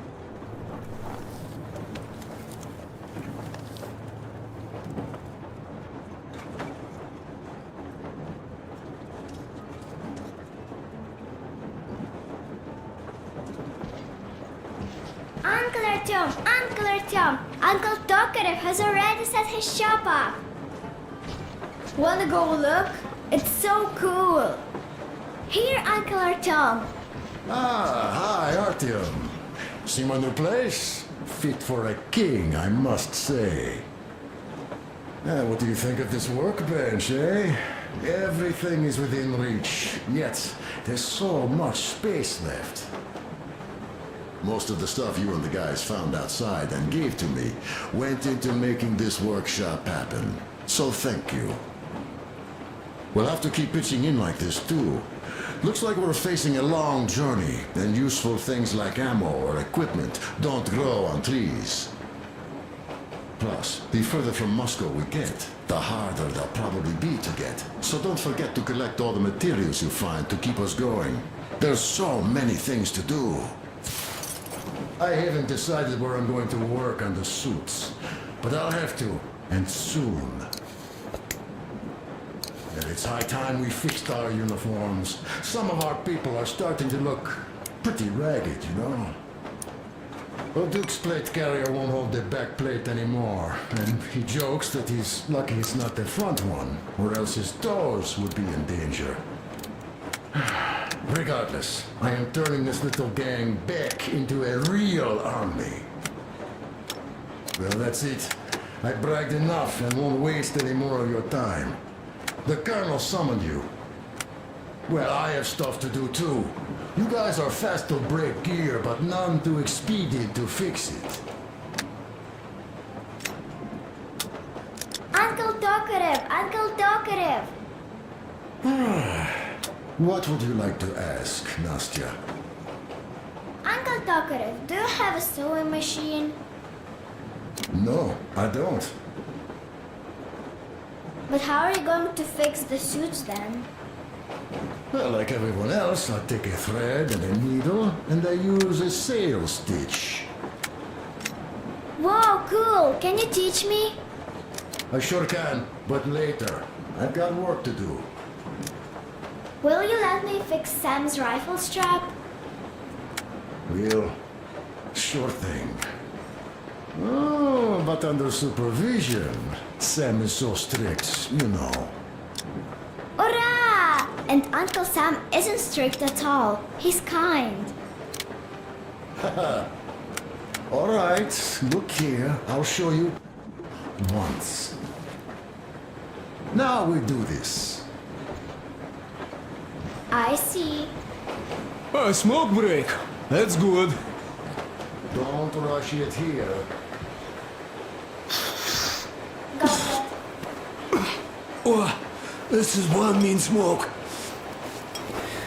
Uncle Artyom! Uncle Tokarev has already set his shop up. Wanna go look? It's so cool. Here, Uncle Artyom. Ah, hi, Artyom. See my new place? Fit for a king, I must say. What do you think of this workbench, eh? Everything is within reach, yet there's so much space left. Most of the stuff you and the guys found outside and gave to me went into making this workshop happen. So thank you. We'll have to keep pitching in like this too. Looks like we're facing a long journey, and useful things like ammo or equipment don't grow on trees. Plus, the further from Moscow we get, the harder they'll probably be to get. So don't forget to collect all the materials you find to keep us going. There's so many things to do. I haven't decided where I'm going to work on the suits, but I'll have to, and soon. And it's high time we fixed our uniforms. Some of our people are starting to look pretty ragged, you know? Well, Duke's plate carrier won't hold the back plate anymore, and he jokes that he's lucky it's not the front one, or else his toes would be in danger. Regardless, I am turning this little gang back into a real army. Well, that's it. I bragged enough and won't waste any more of your time. The Colonel summoned you. Well, I have stuff to do too. You guys are fast to break gear, but none too expedient to fix it. Uncle Tokarev! Uncle Tokarev! What would you like to ask, Nastya? Uncle Tokarev, do you have a sewing machine? No, I don't. But how are you going to fix the suits then? Well, like everyone else, I take a thread and a needle, and I use a sail stitch. Whoa, cool! Can you teach me? I sure can, but later. I've got work to do. Will you let me fix Sam's rifle strap? Well, sure thing. Oh, but under supervision. Sam is so strict, you know. Hurrah! And Uncle Sam isn't strict at all. He's kind. All right, look here. I'll show you once. Now we do this. I see. A smoke break. That's good. Don't rush it here. Oh, this is one mean smoke.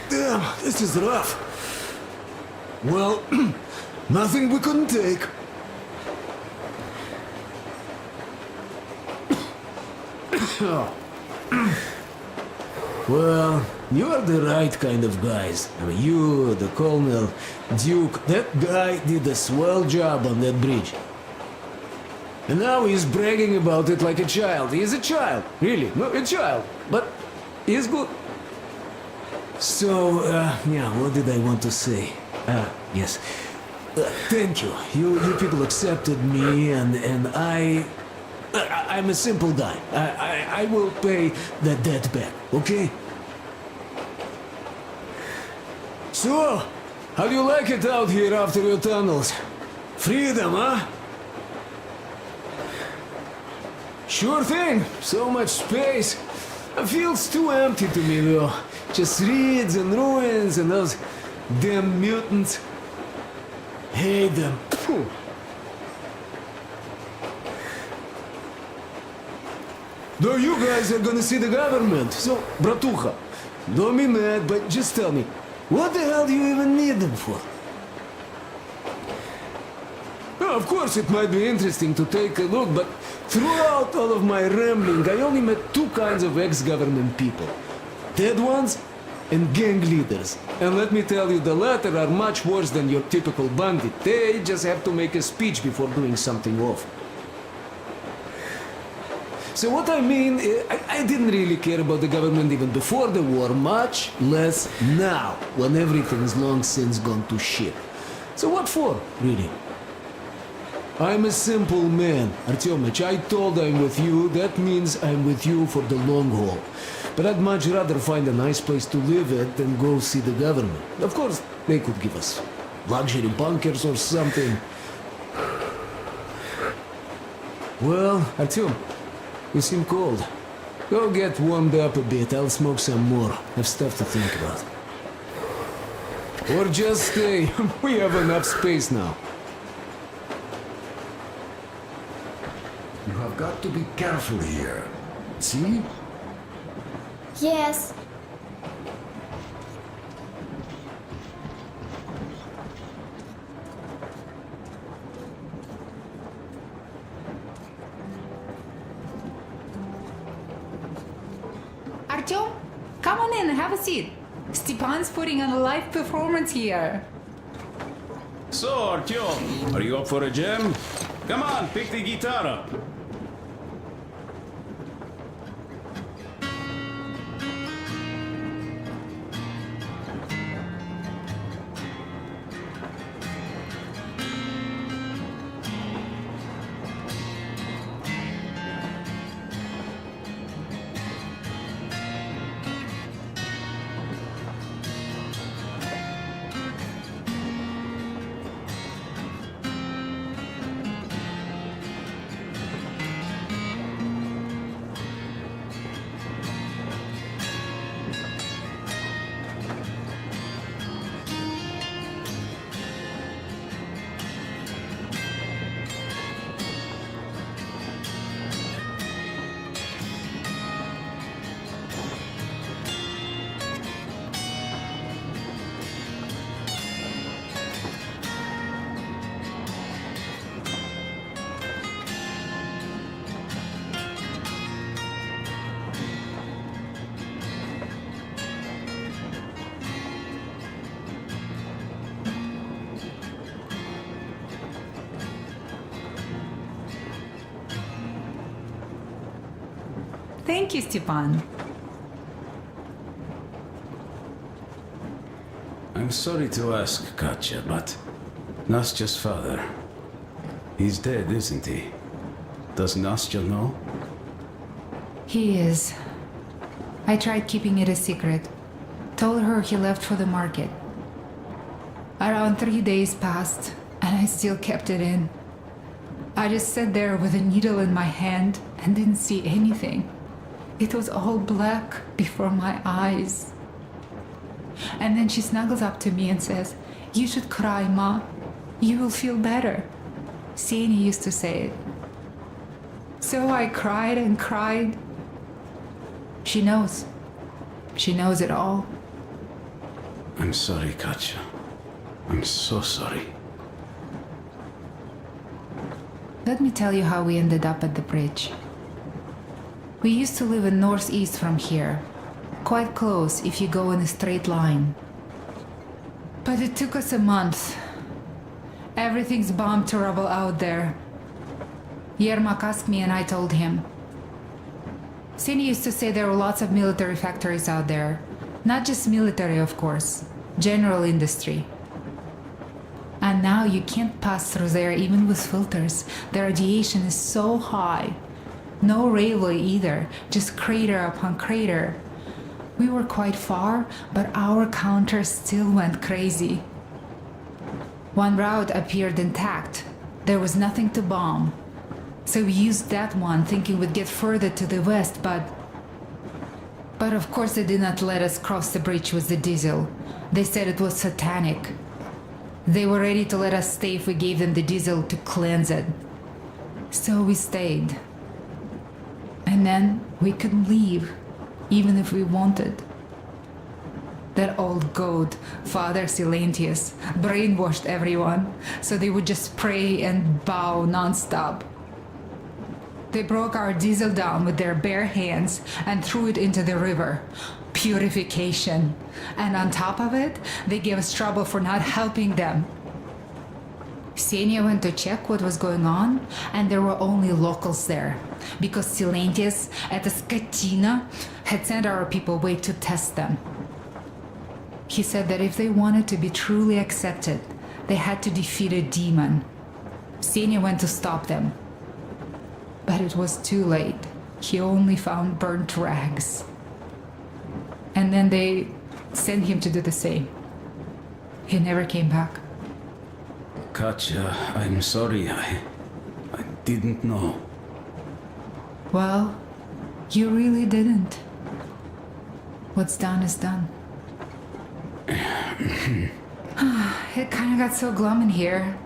Damn, this is rough. Well, nothing we couldn't take. Well, you are the right kind of guys. I mean, you, the Colonel, Duke, that guy did a swell job on that bridge. And now he's bragging about it like a child. He is a child, really, no, a child. But he's good. So, yeah, what did I want to say? Yes. Thank you. You people accepted me, and I'm a simple guy. I will pay the debt back, okay? So, how do you like it out here after your tunnels? Freedom, huh? Sure thing. So much space. It feels too empty to me, though. Just reeds and ruins and those damn mutants. Hate them. Phew. Though you guys are gonna see the government, so, bratucha, don't be mad, but just tell me, what the hell do you even need them for? Well, of course, it might be interesting to take a look, but throughout all of my rambling, I only met two kinds of ex-government people. Dead ones and gang leaders. And let me tell you, the latter are much worse than your typical bandit. They just have to make a speech before doing something awful. So what I mean, I didn't really care about the government even before the war, much less now, when everything's long since gone to shit. So what for, really? I'm a simple man, Artyomich. I told I'm with you, that means I'm with you for the long haul. But I'd much rather find a nice place to live at than go see the government. Of course, they could give us luxury bunkers or something. Well, Artyom, you seem cold. Go get warmed up a bit, I'll smoke some more. Have stuff to think about. Or just stay, we have enough space now. You have got to be careful here. See? Yes. Artyom, come on in, have a seat. Stepan's putting on a live performance here. So, Artyom, are you up for a jam? Come on, pick the guitar up. Thank you, Stepan. I'm sorry to ask, Katya, but Nastya's father, he's dead, isn't he? Does Nastya know? He is. I tried keeping it a secret. Told her he left for the market. Around 3 days passed, and I still kept it in. I just sat there with a needle in my hand and didn't see anything. It was all black before my eyes. And then she snuggles up to me and says, "You should cry, Ma. You will feel better." Sieni used to say it. So I cried and cried. She knows. She knows it all. I'm sorry, Katya. I'm so sorry. Let me tell you how we ended up at the bridge. We used to live in northeast from here. Quite close if you go in a straight line. But it took us a month. Everything's bombed to rubble out there. Yermak asked me and I told him. Sini used to say there were lots of military factories out there. Not just military, of course. General industry. And now you can't pass through there even with filters. The radiation is so high. No railway either, just crater upon crater. We were quite far, but our counter still went crazy. One route appeared intact. There was nothing to bomb. So we used that one, thinking we'd get further to the west, but of course they did not let us cross the bridge with the diesel. They said it was satanic. They were ready to let us stay if we gave them the diesel to cleanse it. So we stayed. And then we could leave, even if we wanted. That old goat, Father Silentius, brainwashed everyone, so they would just pray and bow non-stop. They broke our diesel down with their bare hands and threw it into the river. Purification. And on top of it, they gave us trouble for not helping them. Ksenia went to check what was going on, and there were only locals there, because Silentius at the Skatina had sent our people away to test them. He said that if they wanted to be truly accepted, they had to defeat a demon. Ksenia went to stop them. But it was too late. He only found burnt rags. And then they sent him to do the same. He never came back. Katya, I'm sorry. I didn't know. Well, you really didn't. What's done is done. It kind of got so glum in here.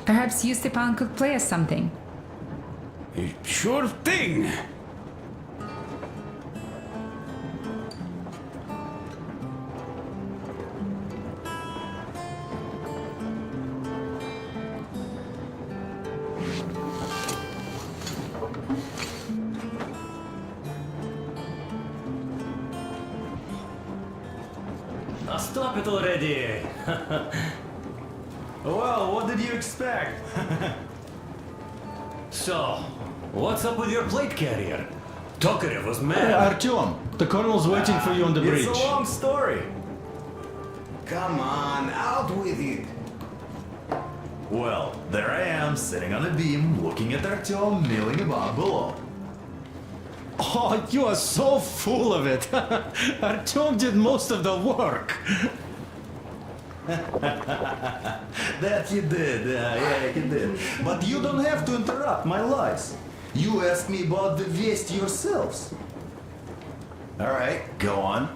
Perhaps you, Stepan, could play us something. Sure thing. Now stop it already! Well, what did you expect? So, what's up with your plate carrier? Tokarev was mad. Artyom, the colonel's waiting for you on the bridge. It's a long story. Come on, out with it. Well, there I am, sitting on a beam, looking at Artyom milling about below. Oh, you are so full of it. Artyom did most of the work. That you did, yeah, you did. But you don't have to interrupt my lies. You asked me about the Vest yourselves. Alright, go on.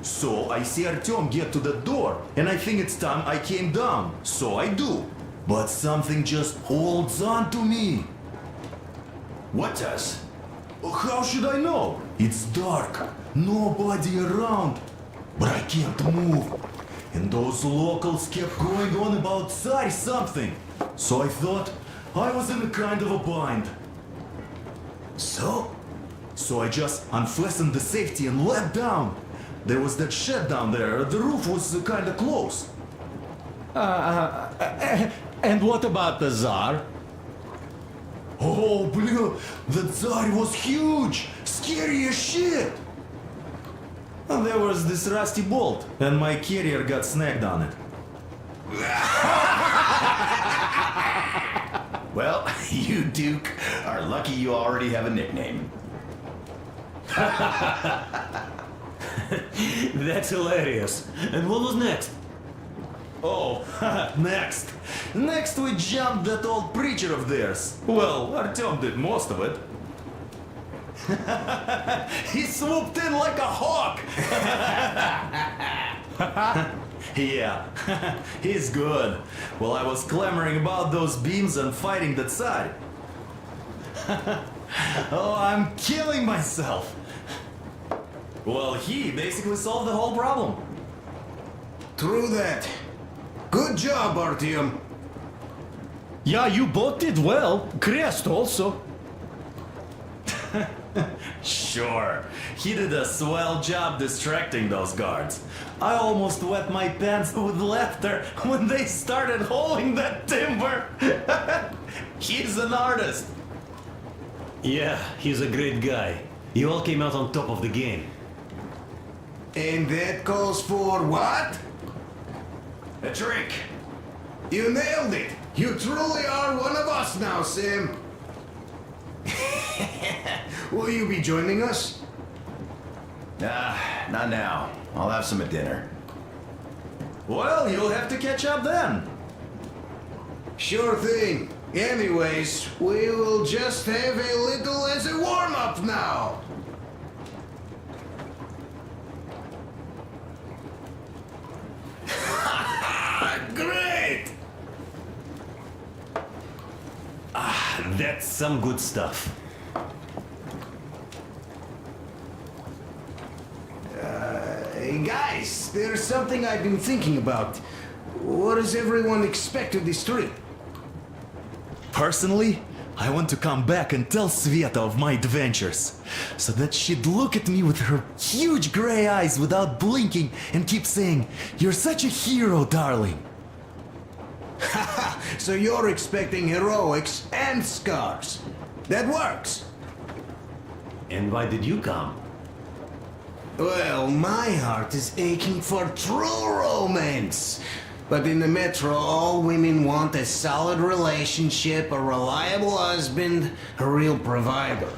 So I see Artyom get to the door, and I think it's time I came down. So I do. But something just holds on to me. What does? How should I know? It's dark, nobody around. But I can't move. And those locals kept going on about Tsar something. So I thought I was in a kind of a bind. So I just unfastened the safety and let down. There was that shed down there. The roof was kind of close. And what about the Tsar? Oh, blue, the Tsar was huge, scary as shit. And there was this rusty bolt, and my carrier got snagged on it. Well, you, Duke, are lucky you already have a nickname. That's hilarious. And what was next? Oh, next. Next we jumped that old preacher of theirs. Well, Artyom did most of it. He swooped in like a hawk. Yeah, he's good. While I was clamoring about those beams and fighting the Tsar. Oh, I'm killing myself. Well, he basically solved the whole problem. True that. Good job, Artyom. Yeah, you both did well. Crest also. Sure. He did a swell job distracting those guards. I almost wet my pants with laughter when they started hauling that timber. He's an artist. Yeah, he's a great guy. You all came out on top of the game. And that calls for what? A drink. You nailed it! You truly are one of us now, Sam. Will you be joining us? Not now. I'll have some at dinner. Well, you'll have to catch up then. Sure thing. Anyways, we will just have a little as a warm-up now. Great! That's some good stuff. Hey guys, there's something I've been thinking about. What does everyone expect of this trip? Personally, I want to come back and tell Sveta of my adventures, so that she'd look at me with her huge gray eyes without blinking and keep saying, "You're such a hero, darling." So you're expecting heroics and scars. That works. And why did you come? Well, my heart is aching for true romance. But in the metro, all women want a solid relationship, a reliable husband, a real provider.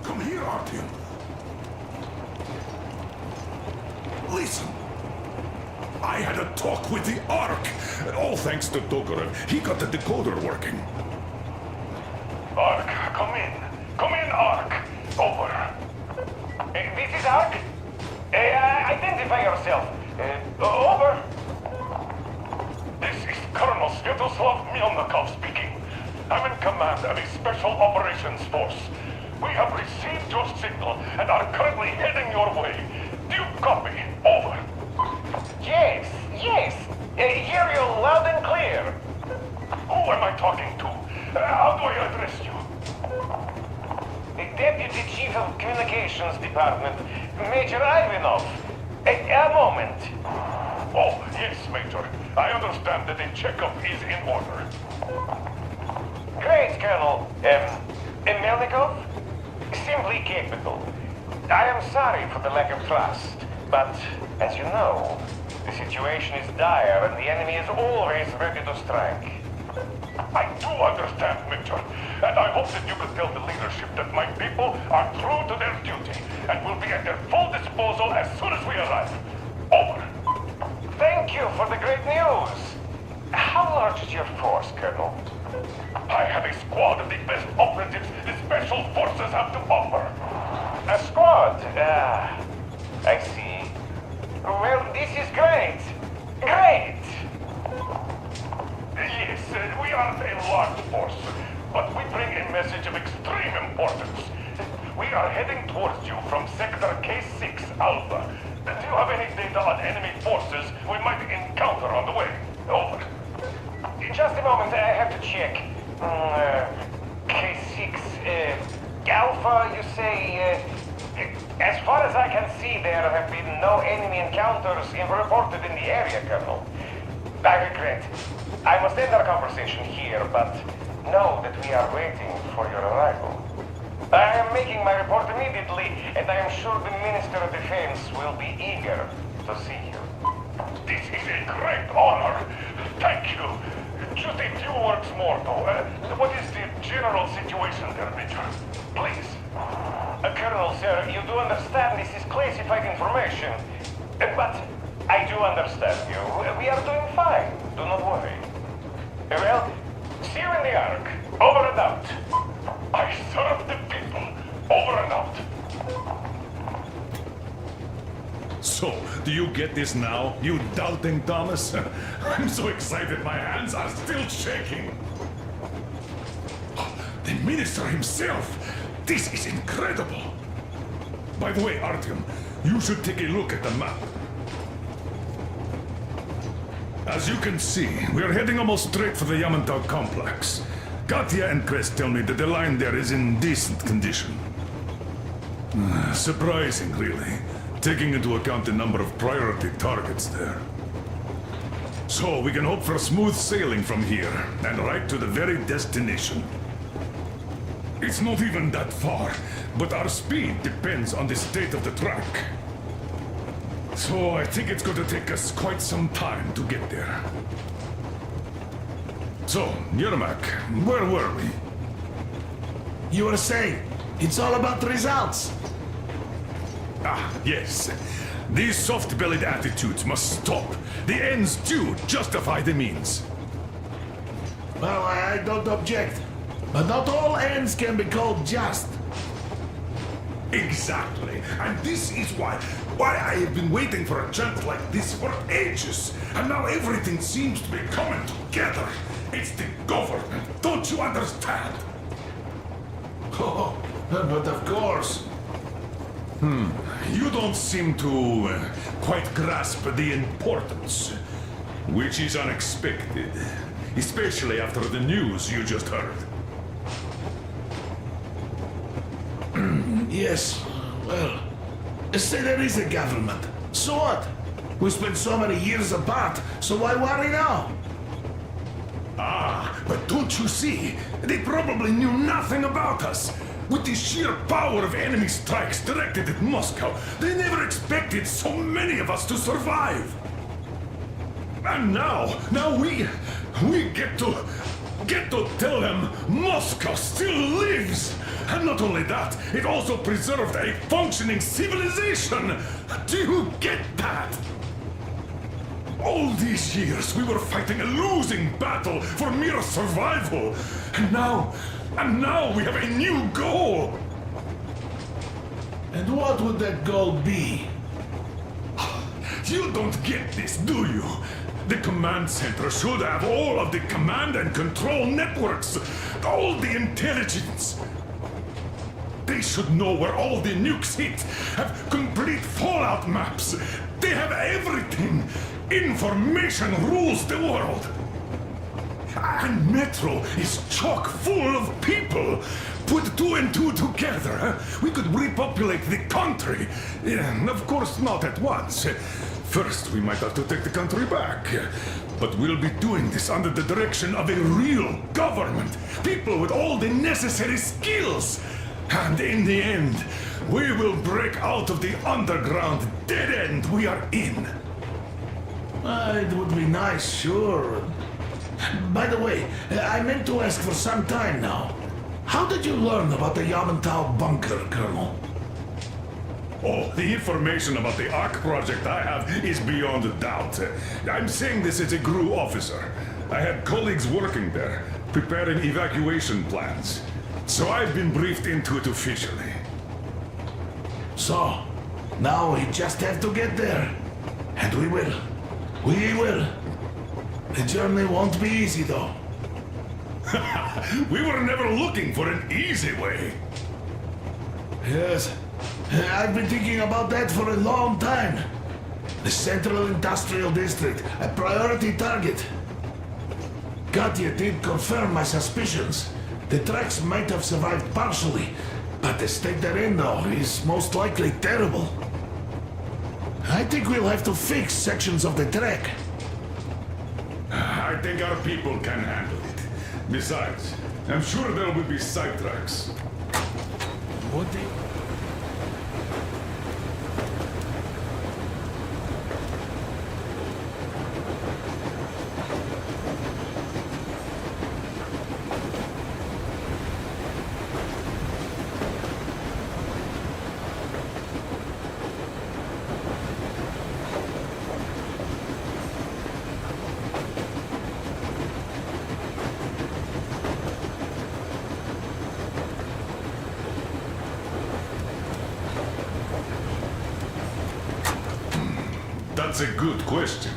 Come here, Artyom. Listen. I had a talk with the Ark. All thanks to Tokarev. He got the decoder working. Ark, come in. Come in, Ark. Over. This is Ark? Identify yourself. Over. This is Colonel Sviatoslav Melnikov speaking. I'm in command of a special operations force. We have received your signal and are currently heading your way. Do you copy? Over. Yes. Hear you loud and clear. Who am I talking to? How do I address you? Deputy Chief of Communications Department, Major Ivanov. A moment. Oh, yes, Major. I understand that a checkup is in order. Great, Colonel. Melnikov? Simply capable. I am sorry for the lack of trust, but, as you know, the situation is dire and the enemy is always ready to strike. I do understand, Major, and I hope that you can tell the leadership that my people are true to their duty and will be at their full disposal as soon as we arrive. Over. Thank you for the great news. How large is your force, Colonel? I have a squad of the best operatives the Special Forces have to offer. A squad? I see. Well, this is great. Great! Yes, we aren't a large force, but we bring a message of extreme importance. We are heading towards you from Sector K6 Alpha. Do you have any data on enemy forces we might encounter on the way? Over. Just a moment, I have to check. K6 Alpha, you say? As far as I can see, there have been no enemy encounters reported in the area, Colonel. I regret. I must end our conversation here, but know that we are waiting for your arrival. I am making my report immediately, and I am sure the Minister of Defense will be eager to see you. This is a great honor. Thank you. Just a few words more, though. What is the general situation there, Major? Please. Colonel, sir, you do understand this is classified information. But I do understand you. We are doing fine. Do not worry. Well, see you in the Ark. Over and out. I serve the people. Over and out. So, do you get this now, you doubting Thomas? I'm so excited my hands are still shaking. The minister himself! This is incredible! By the way, Artyom, you should take a look at the map. As you can see, we are heading almost straight for the Yamantau complex. Katya and Crest tell me that the line there is in decent condition. Surprising, really, taking into account the number of priority targets there. So we can hope for smooth sailing from here, and right to the very destination. It's not even that far, but our speed depends on the state of the track. So I think it's going to take us quite some time to get there. So, Yermak, where were we? You were saying, it's all about results. Ah, yes. These soft-bellied attitudes must stop. The ends do justify the means. Well, I don't object. But not all ends can be called just. Exactly. And this is why I have been waiting for a chance like this for ages. And now everything seems to be coming together. It's the government. Don't you understand? Oh, but of course. You don't seem to quite grasp the importance, which is unexpected, especially after the news you just heard. Yes, well, say there is a government. So what? We spent so many years apart, so why worry now? Ah, but don't you see? They probably knew nothing about us. With the sheer power of enemy strikes directed at Moscow, they never expected so many of us to survive. And now we get to tell them Moscow still lives. And not only that, it also preserved a functioning civilization. Do you get that? All these years we were fighting a losing battle for mere survival. And now we have a new goal. And what would that goal be? You don't get this, do you? The command center should have all of the command and control networks, all the intelligence. They should know where all the nukes hit, have complete fallout maps. They have everything. Information rules the world. And Metro is chock full of people. Put two and two together, we could repopulate the country. Of course, not at once. First, we might have to take the country back. But we'll be doing this under the direction of a real government. People with all the necessary skills. And in the end, we will break out of the underground dead end we are in. It would be nice, sure. By the way, I meant to ask for some time now. How did you learn about the Yamantau bunker, Colonel? Oh, the information about the Ark project I have is beyond a doubt. I'm saying this as a GRU officer. I had colleagues working there, preparing evacuation plans. So I've been briefed into it officially. So, now we just have to get there. And we will. We will. The journey won't be easy, though. We were never looking for an easy way. Yes, I've been thinking about that for a long time. The Central Industrial District, a priority target. Katya did confirm my suspicions. The tracks might have survived partially, but the state they're in now is most likely terrible. I think we'll have to fix sections of the track. I think our people can handle it. Besides, I'm sure there will be sidetracks. What the... That's a good question.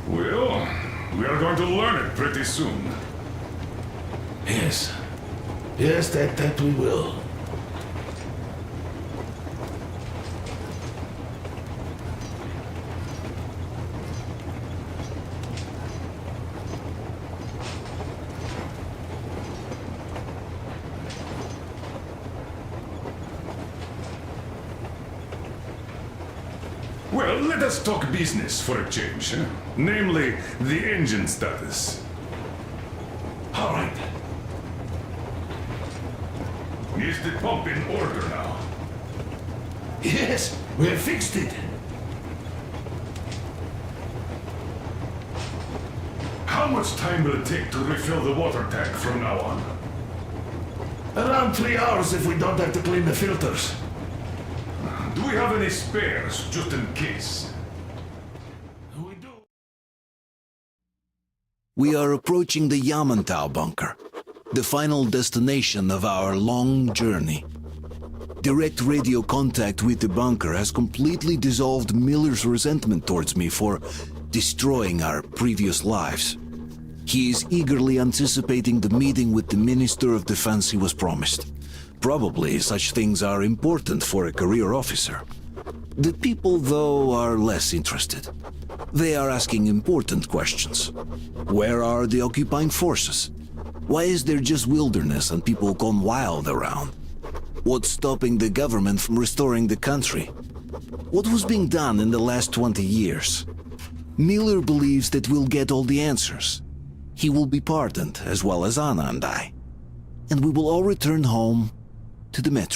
Well, we are going to learn it pretty soon. Yes. Yes, that we will. Well, let us talk business for a change. Namely, the engine status. All right. Is the pump in order now? Yes, we have fixed it. How much time will it take to refill the water tank from now on? Around 3 hours if we don't have to clean the filters. Do we have any spares, just in case? We are approaching the Yamantau bunker, the final destination of our long journey. Direct radio contact with the bunker has completely dissolved Miller's resentment towards me for destroying our previous lives. He is eagerly anticipating the meeting with the Minister of Defense he was promised. Probably such things are important for a career officer. The people, though, are less interested. They are asking important questions. Where are the occupying forces? Why is there just wilderness and people gone wild around? What's stopping the government from restoring the country? What was being done in the last 20 years? Miller believes that we'll get all the answers. He will be pardoned, as well as Anna and I. And we will all return home to the metro.